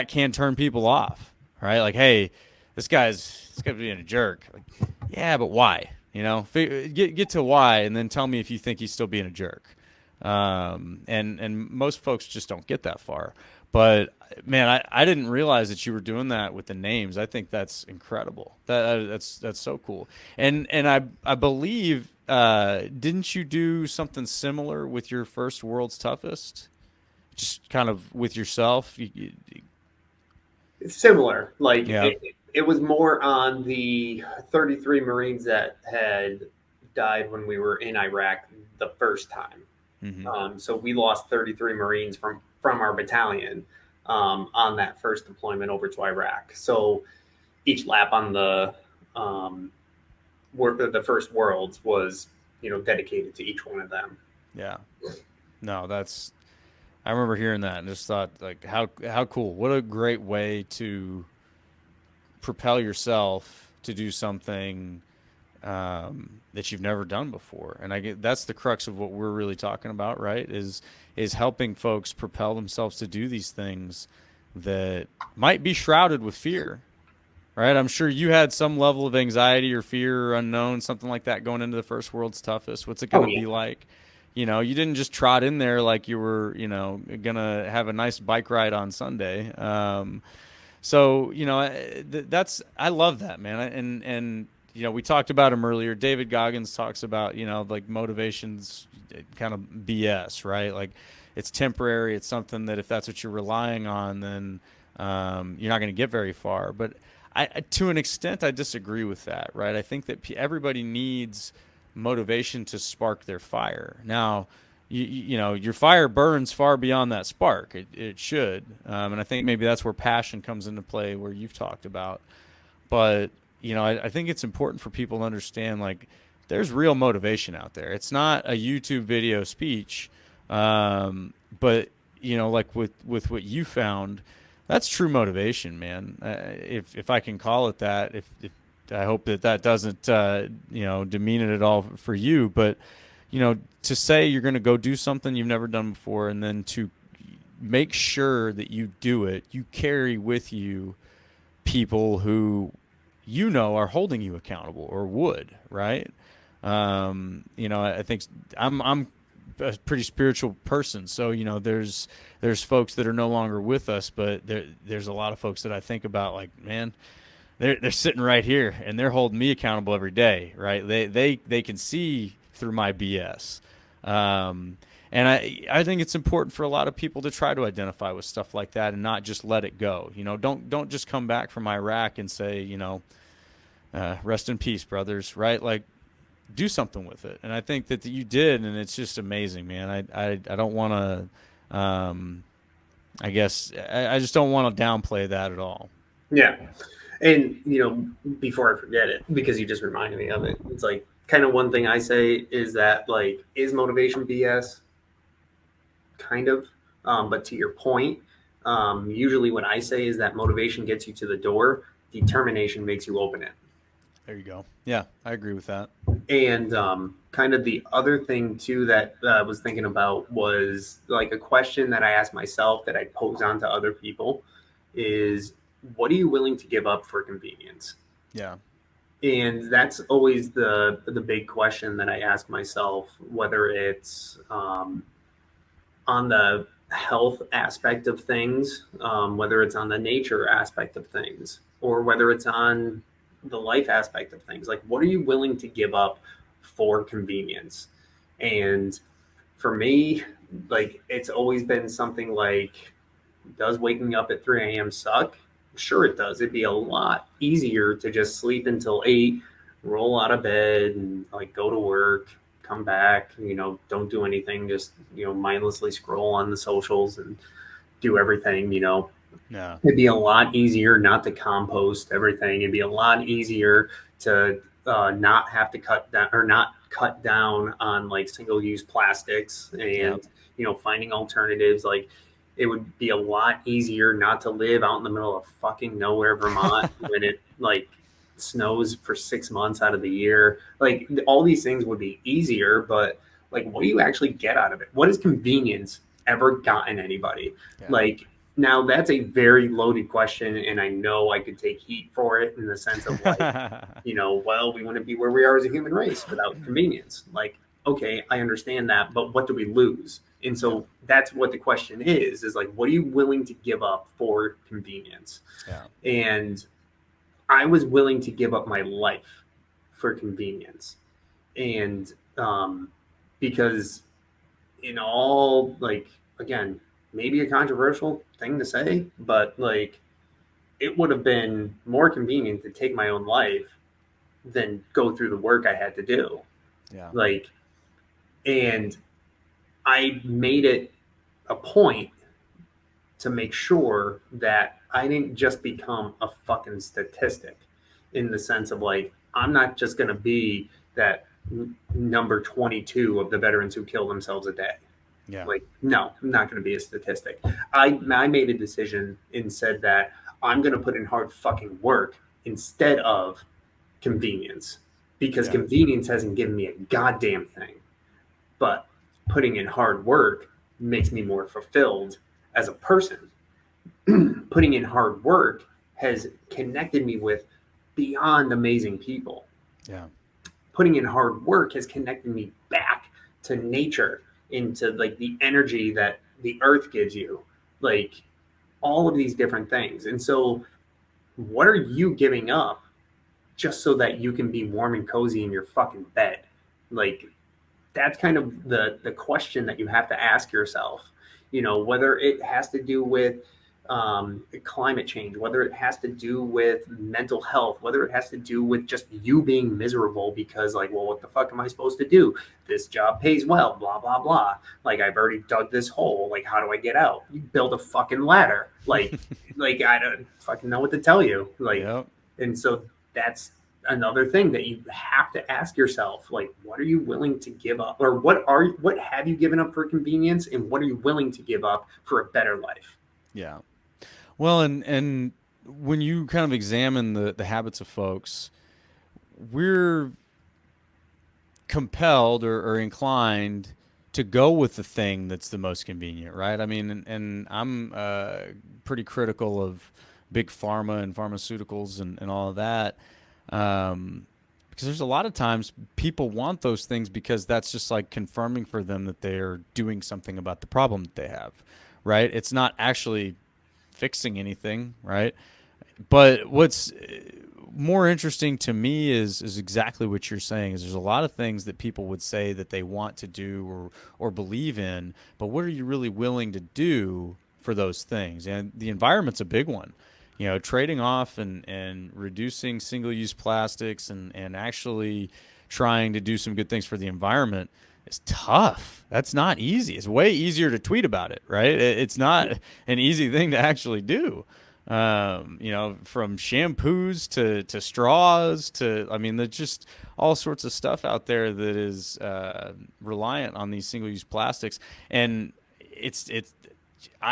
can turn people off, right? Like, hey, this guy's being a jerk. Like, yeah, but why? Get to why, and then tell me if you think he's still being a jerk. And most folks just don't get that far. But man, I didn't realize that you were doing that with the names. I think that's incredible. That's so cool. And I believe, didn't you do something similar with your first World's Toughest? Just kind of with yourself. It's similar. Like Yeah. it was more on the 33 Marines that had died when we were in Iraq the first time. Mm-hmm. So we lost 33 Marines from our battalion on that first deployment over to Iraq. So each lap on the first Worlds was dedicated to each one of them. Yeah. No, I remember hearing that and just thought, like, how cool. What a great way to propel yourself to do something that you've never done before. And that's the crux of what we're really talking about, right? Is helping folks propel themselves to do these things that might be shrouded with fear, right? I'm sure you had some level of anxiety or fear or unknown, something like that, going into the first World's Toughest. What's it going Oh to yeah. be like? You didn't just trot in there like you were, going to have a nice bike ride on Sunday. So, I love that, man. And we talked about him earlier. David Goggins talks about, like motivation's kind of BS, right? Like it's temporary. It's something that if that's what you're relying on, then you're not going to get very far. But to an extent, I disagree with that, right? I think that everybody needs motivation to spark their fire. Now, your fire burns far beyond that spark. It should, and I think maybe that's where passion comes into play, where you've talked about. But I think it's important for people to understand, like, there's real motivation out there. It's not a YouTube video speech, but like with what you found, that's true motivation, man. If I can call it that. If I hope that doesn't demean it at all for you, but to say you're going to go do something you've never done before, and then to make sure that you do it, you carry with you people who are holding you accountable or would, right? I think I'm a pretty spiritual person, so there's folks that are no longer with us, but there's a lot of folks that I think about, like, man, they're sitting right here and they're holding me accountable every day, right? They can see through my BS. And I think it's important for a lot of people to try to identify with stuff like that and not just let it go. Don't just come back from Iraq and say, rest in peace, brothers, right? Like, do something with it. And I think that you did, and it's just amazing, man. I don't want to, I guess, I just don't want to downplay that at all. Yeah. And, before I forget it, because you just reminded me of it, it's like kind of one thing I say is that, like, is motivation BS? Kind of. But to your point, usually what I say is that motivation gets you to the door, determination makes you open it. There you go. Yeah, I agree with that. And kind of the other thing, too, that I was thinking about was like a question that I ask myself that I pose on to other people is, what are you willing to give up for convenience? Yeah. And that's always the big question that I ask myself, whether it's on the health aspect of things, whether it's on the nature aspect of things, or whether it's on the life aspect of things. Like, what are you willing to give up for convenience? And for me, like, it's always been something like, does waking up at 3 a.m. suck? Sure, it does. It'd be a lot easier to just sleep until 8, roll out of bed, and like go to work, come back, don't do anything, just mindlessly scroll on the socials and do everything. Yeah. It'd be a lot easier not to compost everything. It'd be a lot easier to not have to cut down or not cut down on like single-use plastics and finding alternatives. Like, it would be a lot easier not to live out in the middle of fucking nowhere, Vermont, when it like snows for 6 months out of the year. Like, all these things would be easier, but like, what do you actually get out of it? What has convenience ever gotten anybody? Yeah. Like, now that's a very loaded question, and I know I could take heat for it in the sense of like, well, we wouldn't be where we are as a human race without convenience. Like, okay, I understand that, but what do we lose? And so that's what the question is like, what are you willing to give up for convenience? Yeah. And I was willing to give up my life for convenience. And because in all, like, again, maybe a controversial thing to say, but like, it would have been more convenient to take my own life than go through the work I had to do. Yeah. Like, and I made it a point to make sure that I didn't just become a fucking statistic, in the sense of like, I'm not just going to be that number 22 of the veterans who kill themselves a day. Yeah. Like, no, I'm not going to be a statistic. I made a decision and said that I'm going to put in hard fucking work instead of convenience, because convenience hasn't given me a goddamn thing. But putting in hard work makes me more fulfilled as a person. Putting in hard work has connected me with beyond amazing people. Yeah. Putting in hard work has connected me back to nature, into like the energy that the earth gives you, like all of these different things. And so, what are you giving up just so that you can be warm and cozy in your fucking bed? Like, that's kind of the question that you have to ask yourself, whether it has to do with climate change, whether it has to do with mental health, whether it has to do with just you being miserable because, like, well, what the fuck am I supposed to do? This job pays well, blah, blah, blah. Like, I've already dug this hole. Like, how do I get out? You build a fucking ladder. Like, I don't fucking know what to tell you. Like, and so that's another thing that you have to ask yourself, like, what are you willing to give up, or what have you given up for convenience, and what are you willing to give up for a better life? Yeah. Well, and when you kind of examine the habits of folks, we're compelled or inclined to go with the thing that's the most convenient, right? I mean, and I'm pretty critical of big pharma and pharmaceuticals and all of that. Because there's a lot of times people want those things because that's just like confirming for them that they're doing something about the problem that they have, right? It's not actually fixing anything, right? But what's more interesting to me is exactly what you're saying. Is there's a lot of things that people would say that they want to do or believe in, but what are you really willing to do for those things? And the environment's a big one. You know, trading off and reducing single-use plastics and actually trying to do some good things for the environment is tough. That's not easy. It's way easier to tweet about it, right? It's not an easy thing to actually do. You know, from shampoos to straws to, I mean, there's just all sorts of stuff out there that is reliant on these single-use plastics, and it's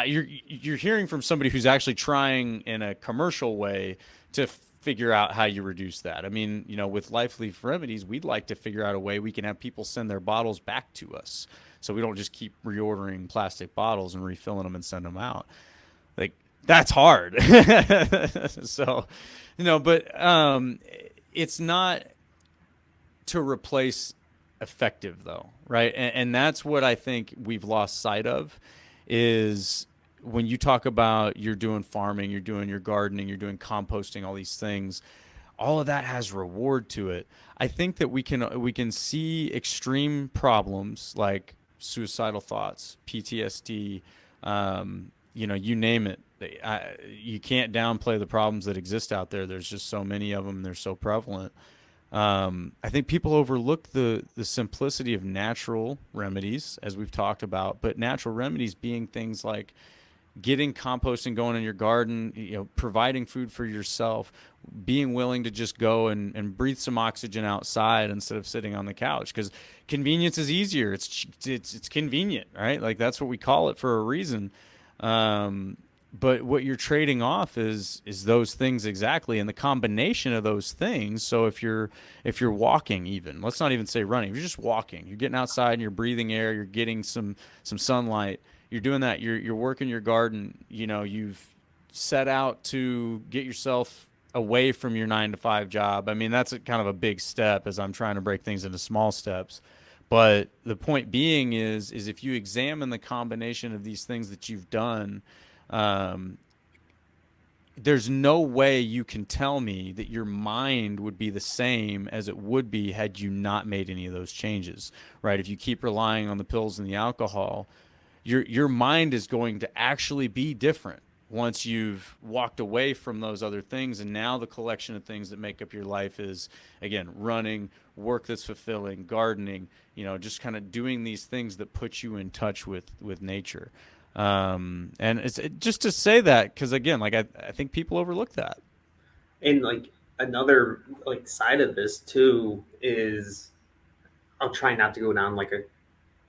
you're hearing from somebody who's actually trying in a commercial way to figure out how you reduce that. I mean, you know, with Life Leaf Remedies, we'd like to figure out a way we can have people send their bottles back to us, so we don't just keep reordering plastic bottles and refilling them and send them out. Like, that's hard. So, you know, but it's not to replace effective though, right? And that's what I think we've lost sight of is when you talk about you're doing farming, you're doing your gardening, you're doing composting, all these things, all of that has reward to it. I think that we can see extreme problems like suicidal thoughts, PTSD, you know, you name it. You can't downplay the problems that exist out there. There's just so many of them. They're so prevalent. I think people overlook the simplicity of natural remedies, as we've talked about, but natural remedies being things like getting composting going in your garden, you know, providing food for yourself, being willing to just go and breathe some oxygen outside instead of sitting on the couch because convenience is easier. It's convenient, right? Like that's what we call it for a reason. But what you're trading off is those things exactly, and the combination of those things. So if you're walking, even let's not even say running, if you're just walking, you're getting outside and you're breathing air, you're getting some sunlight, you're doing that, you're working your garden, you know, you've set out to get yourself away from your 9 to 5 job. I mean, that's kind of a big step as I'm trying to break things into small steps. But the point being is if you examine the combination of these things that you've done, um, there's no way you can tell me that your mind would be the same as it would be had you not made any of those changes, right? If you keep relying on the pills and the alcohol, your mind is going to actually be different once you've walked away from those other things. And now the collection of things that make up your life is, again, running, work that's fulfilling, gardening, you know, just kind of doing these things that put you in touch with nature. And just to say that, because again, like I think people overlook that. And like another like side of this too is I'll try not to go down like a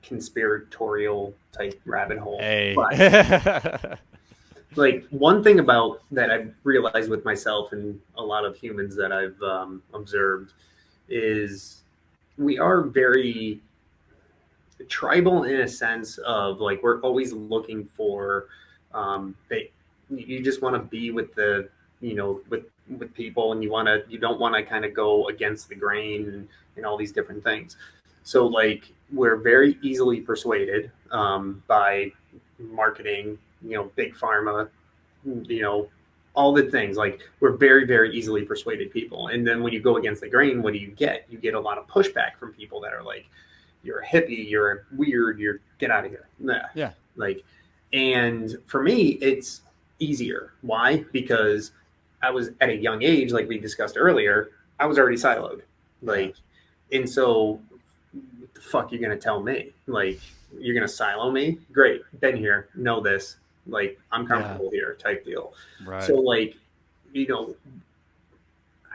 conspiratorial type rabbit hole, Hey. but like one thing about that I've realized with myself and a lot of humans that I've observed is we are very tribal in a sense of like we're always looking for they you just want to be with the with people and you don't want to kind of go against the grain and all these different things. So like we're very easily persuaded by marketing, big pharma, you know, all the things. Like we're very, very easily persuaded people. And then when you go against the grain, what do you get? You get a lot of pushback from people that are like, you're a hippie, you're weird, you're get out of here. Nah. Yeah. Like, and for me, it's easier. Why? Because I was at a young age, like we discussed earlier, I was already siloed. Like, and so what the fuck you gonna tell me? Like, you're gonna silo me? Great, been here, know this. Like, I'm comfortable here, type deal. Right. So, like, you know,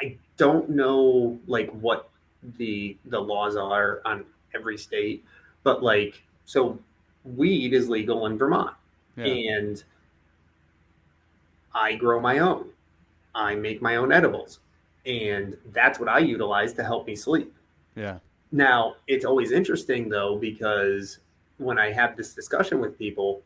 I don't know like what the laws are on every state, but like, so weed is legal in Vermont, Yeah. and I grow my own. I make my own edibles, and that's what I utilize to help me sleep. Yeah. Now, it's always interesting though, because when I have this discussion with people,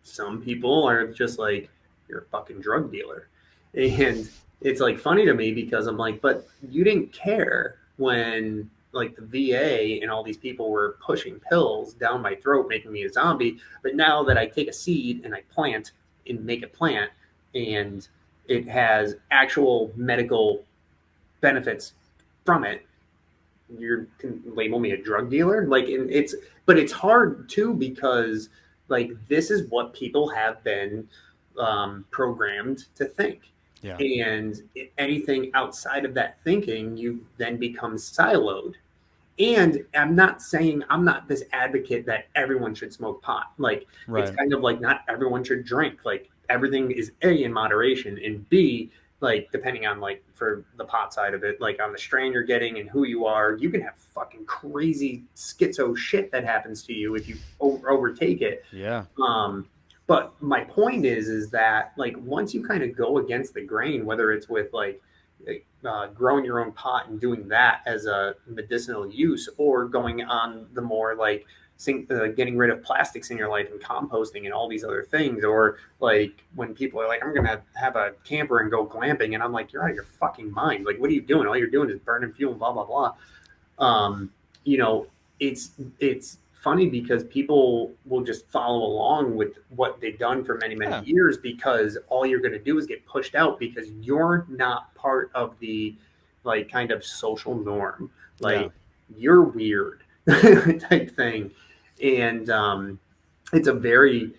some people are just like, you're a fucking drug dealer. And it's like funny to me because I'm like, but you didn't care when like the VA and all these people were pushing pills down my throat, making me a zombie. But now that I take a seed and I plant and make a plant and it has actual medical benefits from it, you can label me a drug dealer. Like, and but it's hard too, because like this is what people have been programmed to think. Yeah. And anything outside of that thinking, you then become siloed. And I'm not this advocate that everyone should smoke pot. Like, it's Right. kind of like not everyone should drink. Like, everything is A, in moderation, and B, like, depending on, like, for the pot side of it, like on the strain you're getting and who you are, you can have fucking crazy schizo shit that happens to you if you overtake it. Yeah. Um, but my point is that like once you kind of go against the grain, whether it's with like growing your own pot and doing that as a medicinal use, or going on the more like getting rid of plastics in your life and composting and all these other things, or like when people are like, I'm gonna have a camper and go glamping, and I'm like, you're out of your fucking mind. Like, what are you doing? All you're doing is burning fuel and blah blah blah. um, you know, it's funny because people will just follow along with what they've done for many many Yeah. years, because all you're going to do is get pushed out because you're not part of the like kind of social norm. Yeah. Like, you're weird type thing. And it's a very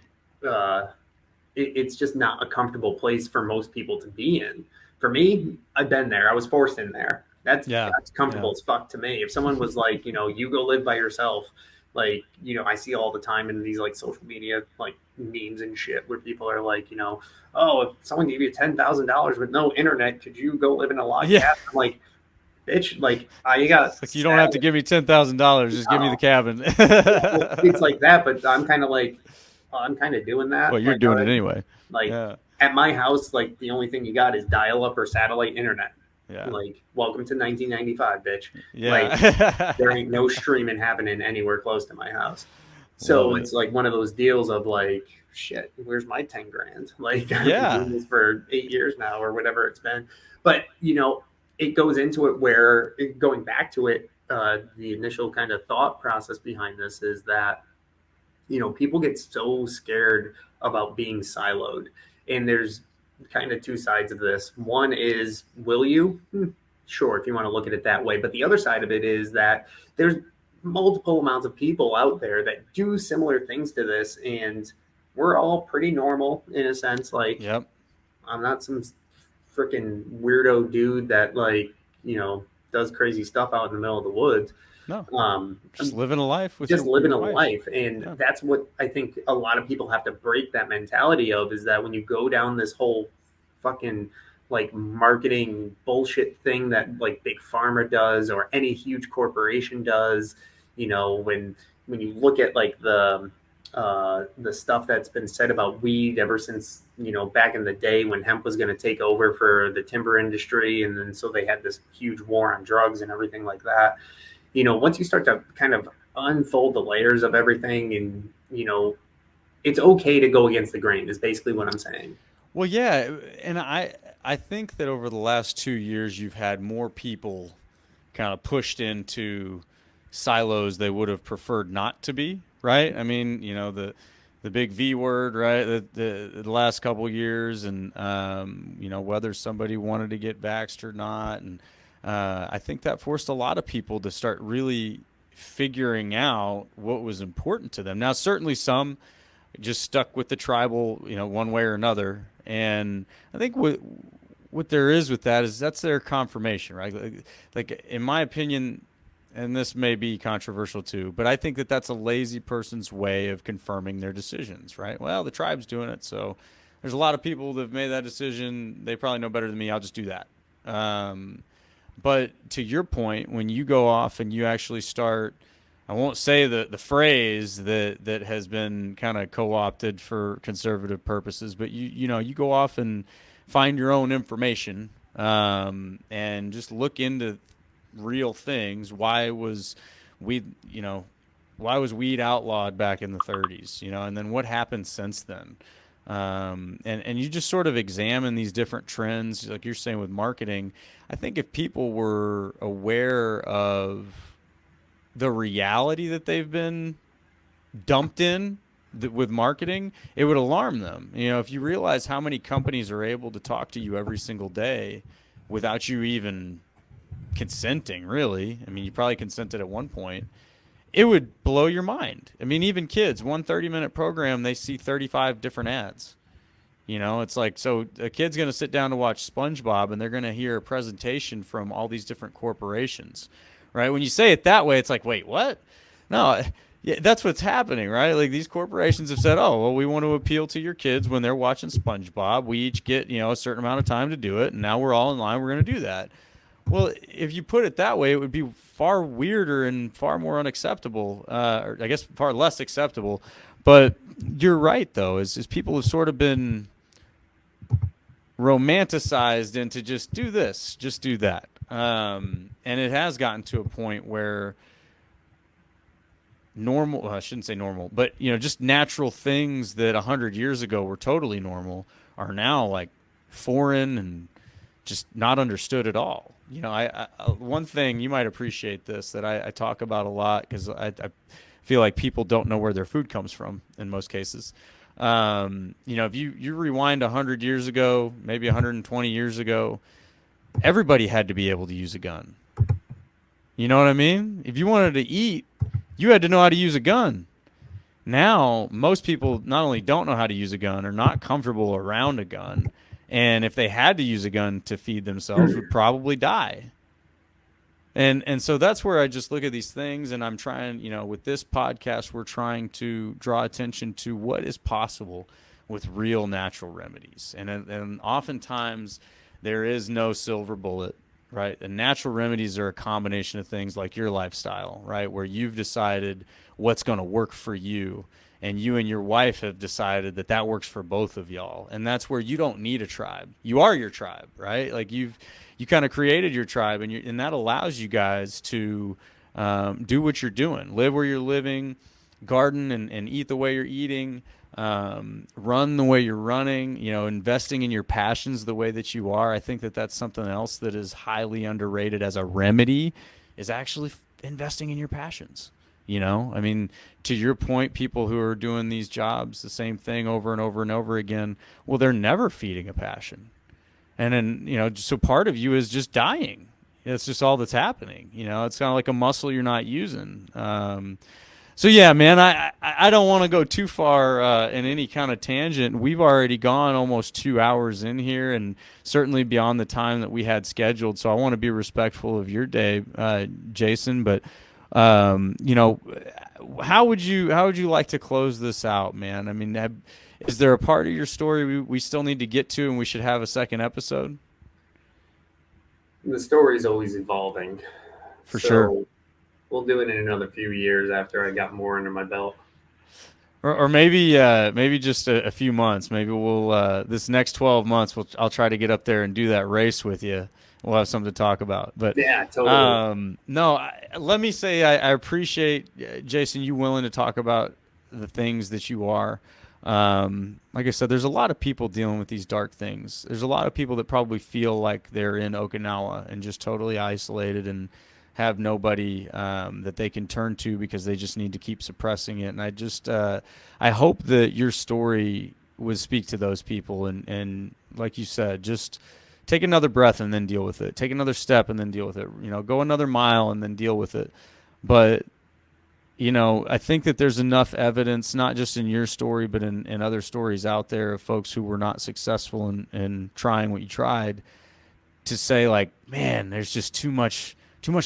it's just not a comfortable place for most people to be in. For me, I've been there. I was forced in there. Yeah. That's comfortable Yeah. as fuck to me. If someone was like, you go live by yourself, like, I see all the time in these like social media like memes and shit where people are like, oh, if someone gave you $10,000 with no internet, could you go live in a log Yeah. cabin? I'm like, bitch, like I got It's like, you don't have to give me $10,000. Just give me the no. cabin. Well, it's like that, but I'm kind of like, I'm kind of doing Well, that you're like doing it already. anyway. Like, Yeah. at my house, like the only thing you got is dial up or satellite internet. Yeah. Like, welcome to 1995, bitch. Like, there Yeah. ain't no streaming happening anywhere close to my house. Love So it. it's like one of those deals of like, shit, where's my 10 grand? Like, I've been Yeah. doing this for 8 years now or whatever it's been. But, it goes into it where, going back to it, the initial kind of thought process behind this is that, people get so scared about being siloed. And there's kind of two sides of this. One is, will you? Sure, if you want to look at it that way. But the other side of it is that there's multiple amounts of people out there that do similar things to this. And we're all pretty normal in a sense. Like, Yep. I'm not some freaking weirdo dude that, like, does crazy stuff out in the middle of the woods. No. Just I'm living a life with just your living a wife. life. And Yeah. that's what I think a lot of people have to break that mentality of, is that when you go down this whole fucking like marketing bullshit thing that like big pharma does or any huge corporation does, when you look at like the stuff that's been said about weed ever since, back in the day when hemp was going to take over for the timber industry, and then so they had this huge war on drugs and everything like that. Once you start to kind of unfold the layers of everything, and it's okay to go against the grain is basically what I'm saying. Well, yeah, and I think that over the last 2 years, you've had more people kind of pushed into silos they would have preferred not to be. Right? I mean, the big V word, right? The last couple of years, and whether somebody wanted to get vaxxed or not, and I think that forced a lot of people to start really figuring out what was important to them. Now, certainly some just stuck with the tribal, one way or another. And I think what there is with that is that's their confirmation, right? Like in my opinion, and this may be controversial too, but I think that that's a lazy person's way of confirming their decisions, right? Well, the tribe's doing it, so there's a lot of people that have made that decision. They probably know better than me. I'll just do that. But to your point, when you go off and you actually start, I won't say the phrase that has been kind of co-opted for conservative purposes, but you go off and find your own information, and just look into real things. Weed, you know, why was weed outlawed back in the 30s, you know, and then what happened since then? And you just sort of examine these different trends, like you're saying with marketing. I think if people were aware of the reality that they've been dumped in with marketing, it would alarm them. You know, if you realize how many companies are able to talk to you every single day without you even consenting, really. I mean, you probably consented at one point. It would blow your mind. I mean, even kids, one 30-minute program, they see 35 different ads. You know, it's like, so a kid's going to sit down to watch SpongeBob and they're going to hear a presentation from all these different corporations, right? When you say it that way, it's like, wait, what? No, yeah, that's what's happening, right? Like these corporations have said, oh, well, we want to appeal to your kids when they're watching SpongeBob. We each get, you know, a certain amount of time to do it. And now we're all in line. We're going to do that. Well, if you put it that way, it would be far weirder and far more unacceptable, or I guess far less acceptable. But you're right, though, is people have sort of been romanticized into just do this, just do that. And it has gotten to a point where normal, well, I shouldn't say normal, but, you know, just natural things that 100 years ago were totally normal are now like foreign and just not understood at all. You know, one thing you might appreciate this that I talk about a lot because I feel like people don't know where their food comes from in most cases. You know, if you rewind 100 years ago, maybe 120 years ago, everybody had to be able to use a gun. You know what I mean? If you wanted to eat, you had to know how to use a gun. Now, most people not only don't know how to use a gun, are not comfortable around a gun, and if they had to use a gun to feed themselves, would probably die. And so that's where I just look at these things, and I'm trying, you know, with this podcast, we're trying to draw attention to what is possible with real natural remedies. And oftentimes there is no silver bullet, right? And natural remedies are a combination of things like your lifestyle, right? Where you've decided what's going to work for you, and you and your wife have decided that that works for both of y'all. And that's where you don't need a tribe. You are your tribe, right? Like you kind of created your tribe, and that allows you guys to do what you're doing, live where you're living, garden and eat the way you're eating, run the way you're running, you know, investing in your passions the way that you are. I think that that's something else that is highly underrated as a remedy, is actually investing in your passions. You know, I mean, to your point, people who are doing these jobs, the same thing over and over and over again, well, they're never feeding a passion. And then, you know, so part of you is just dying. It's just all that's happening. You know, it's kind of like a muscle you're not using. So, yeah, man, I don't want to go too far in any kind of tangent. We've already gone almost 2 hours in here, and certainly beyond the time that we had scheduled. So I want to be respectful of your day, Jason. But, you know, how would you like to close this out, man? I mean, is there a part of your story we still need to get to, and we should have a second episode? The story is always evolving. For sure. We'll do it in another few years after I got more under my belt. Or maybe just a few months. Maybe we'll this next 12 months I'll try to get up there and do that race with you. We'll have something to talk about. But yeah, totally. Let me say I appreciate, Jason, you willing to talk about the things that you are. Like I said, there's a lot of people dealing with these dark things. There's a lot of people that probably feel like they're in Okinawa and just totally isolated and have nobody that they can turn to because they just need to keep suppressing it. And I just I hope that your story would speak to those people and like you said, just take another breath and then deal with it. Take another step and then deal with it. You know, go another mile and then deal with it. But, you know, I think that there's enough evidence, not just in your story, but in other stories out there of folks who were not successful in trying what you tried, to say like, man, there's just too much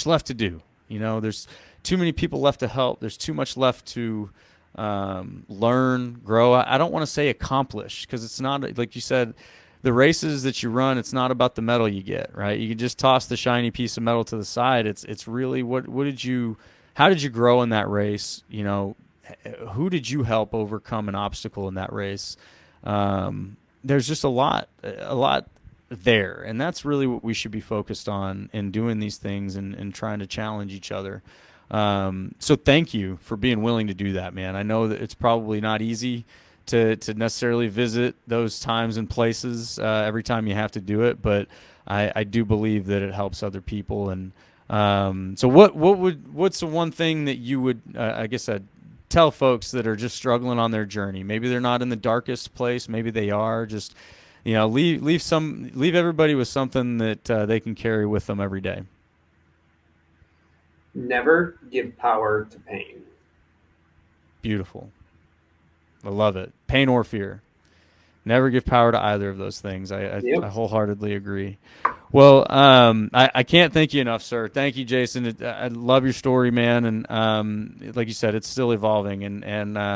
left to do. You know, there's too many people left to help. There's too much left to learn, grow. I don't want to say accomplish, because it's not, like you said, the races that you run, it's not about the medal you get, right? You can just toss the shiny piece of metal to the side. It's really how did you grow in that race? You know, who did you help overcome an obstacle in that race? There's just a lot there. And that's really what we should be focused on in doing these things and trying to challenge each other. So thank you for being willing to do that, man. I know that it's probably not easy to necessarily visit those times and places every time you have to do it, but I do believe that it helps other people. And so what's the one thing that you would, I guess I'd tell folks that are just struggling on their journey? Maybe they're not in the darkest place. Maybe they are. Just, leave everybody with something that they can carry with them every day. Never give power to pain. Beautiful. I love it. Pain or fear. Never give power to either of those things. I wholeheartedly agree. Well, I can't thank you enough, sir. Thank you, Jason. I love your story, man. And like you said, it's still evolving. And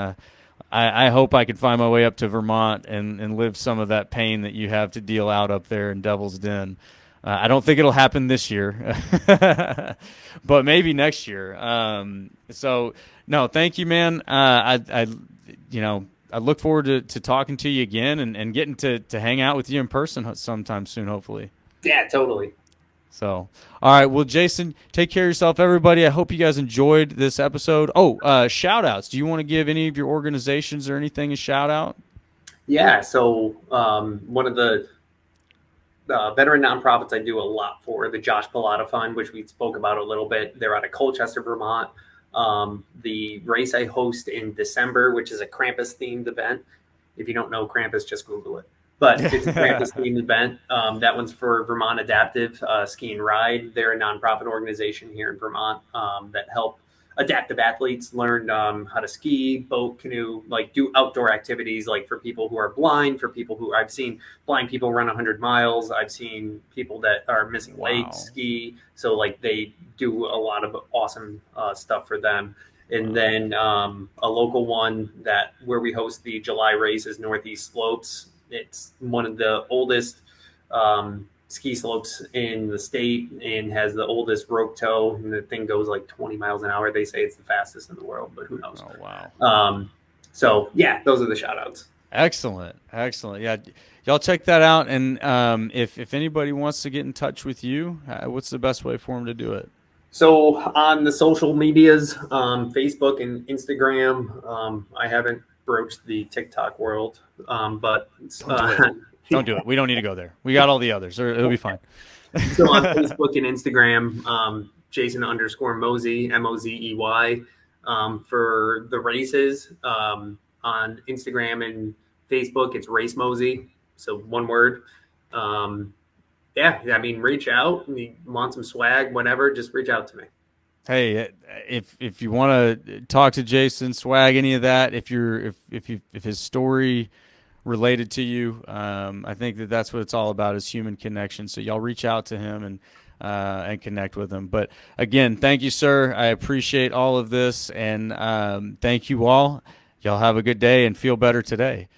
I hope I can find my way up to Vermont and live some of that pain that you have to deal out up there in Devil's Den. I don't think it'll happen this year, but maybe next year. So no, thank you, man. I look forward to talking to you again and getting to hang out with you in person sometime soon, hopefully. Yeah, totally. So, all right. Well, Jason, take care of yourself, everybody. I hope you guys enjoyed this episode. Oh, shout outs. Do you want to give any of your organizations or anything a shout out? Yeah. So one of the veteran nonprofits I do a lot for, the Josh Pallotta Fund, which we spoke about a little bit. They're out of Colchester, Vermont. The race I host in December, which is a Krampus themed event. If you don't know Krampus, just Google it. But it's a Krampus themed event. That one's for Vermont Adaptive Ski and Ride. They're a nonprofit organization here in Vermont that help adaptive athletes learn how to ski, boat, canoe, like do outdoor activities, like for people who are blind, for people who I've seen blind people run 100 miles. I've seen people that are missing legs ski. So like they do a lot of awesome stuff for them. And then a local one where we host the July race is Northeast Slopes. It's one of the oldest ski slopes in the state and has the oldest rope tow, and the thing goes like 20 miles an hour. They say it's the fastest in the world, but who knows? Oh, wow. So yeah, those are the shout outs. Excellent. Yeah, y'all check that out. And if anybody wants to get in touch with you, what's the best way for them to do it? So on the social medias, Facebook and Instagram, I haven't broached the TikTok world, but don't do it. We don't need to go there. We got all the others. It'll be fine. So on Facebook and Instagram, Jason_Mozey, Mozey, for the races. On Instagram and Facebook, it's Race Mozey. So one word. Reach out. If you want some swag, whatever, just reach out to me. Hey, if you want to talk to Jason, swag, any of that, if his story related to you, I think that's what it's all about, is human connection. So y'all reach out to him and connect with him. But again, thank you, sir. I appreciate all of this, and thank you all. Y'all have a good day and feel better today.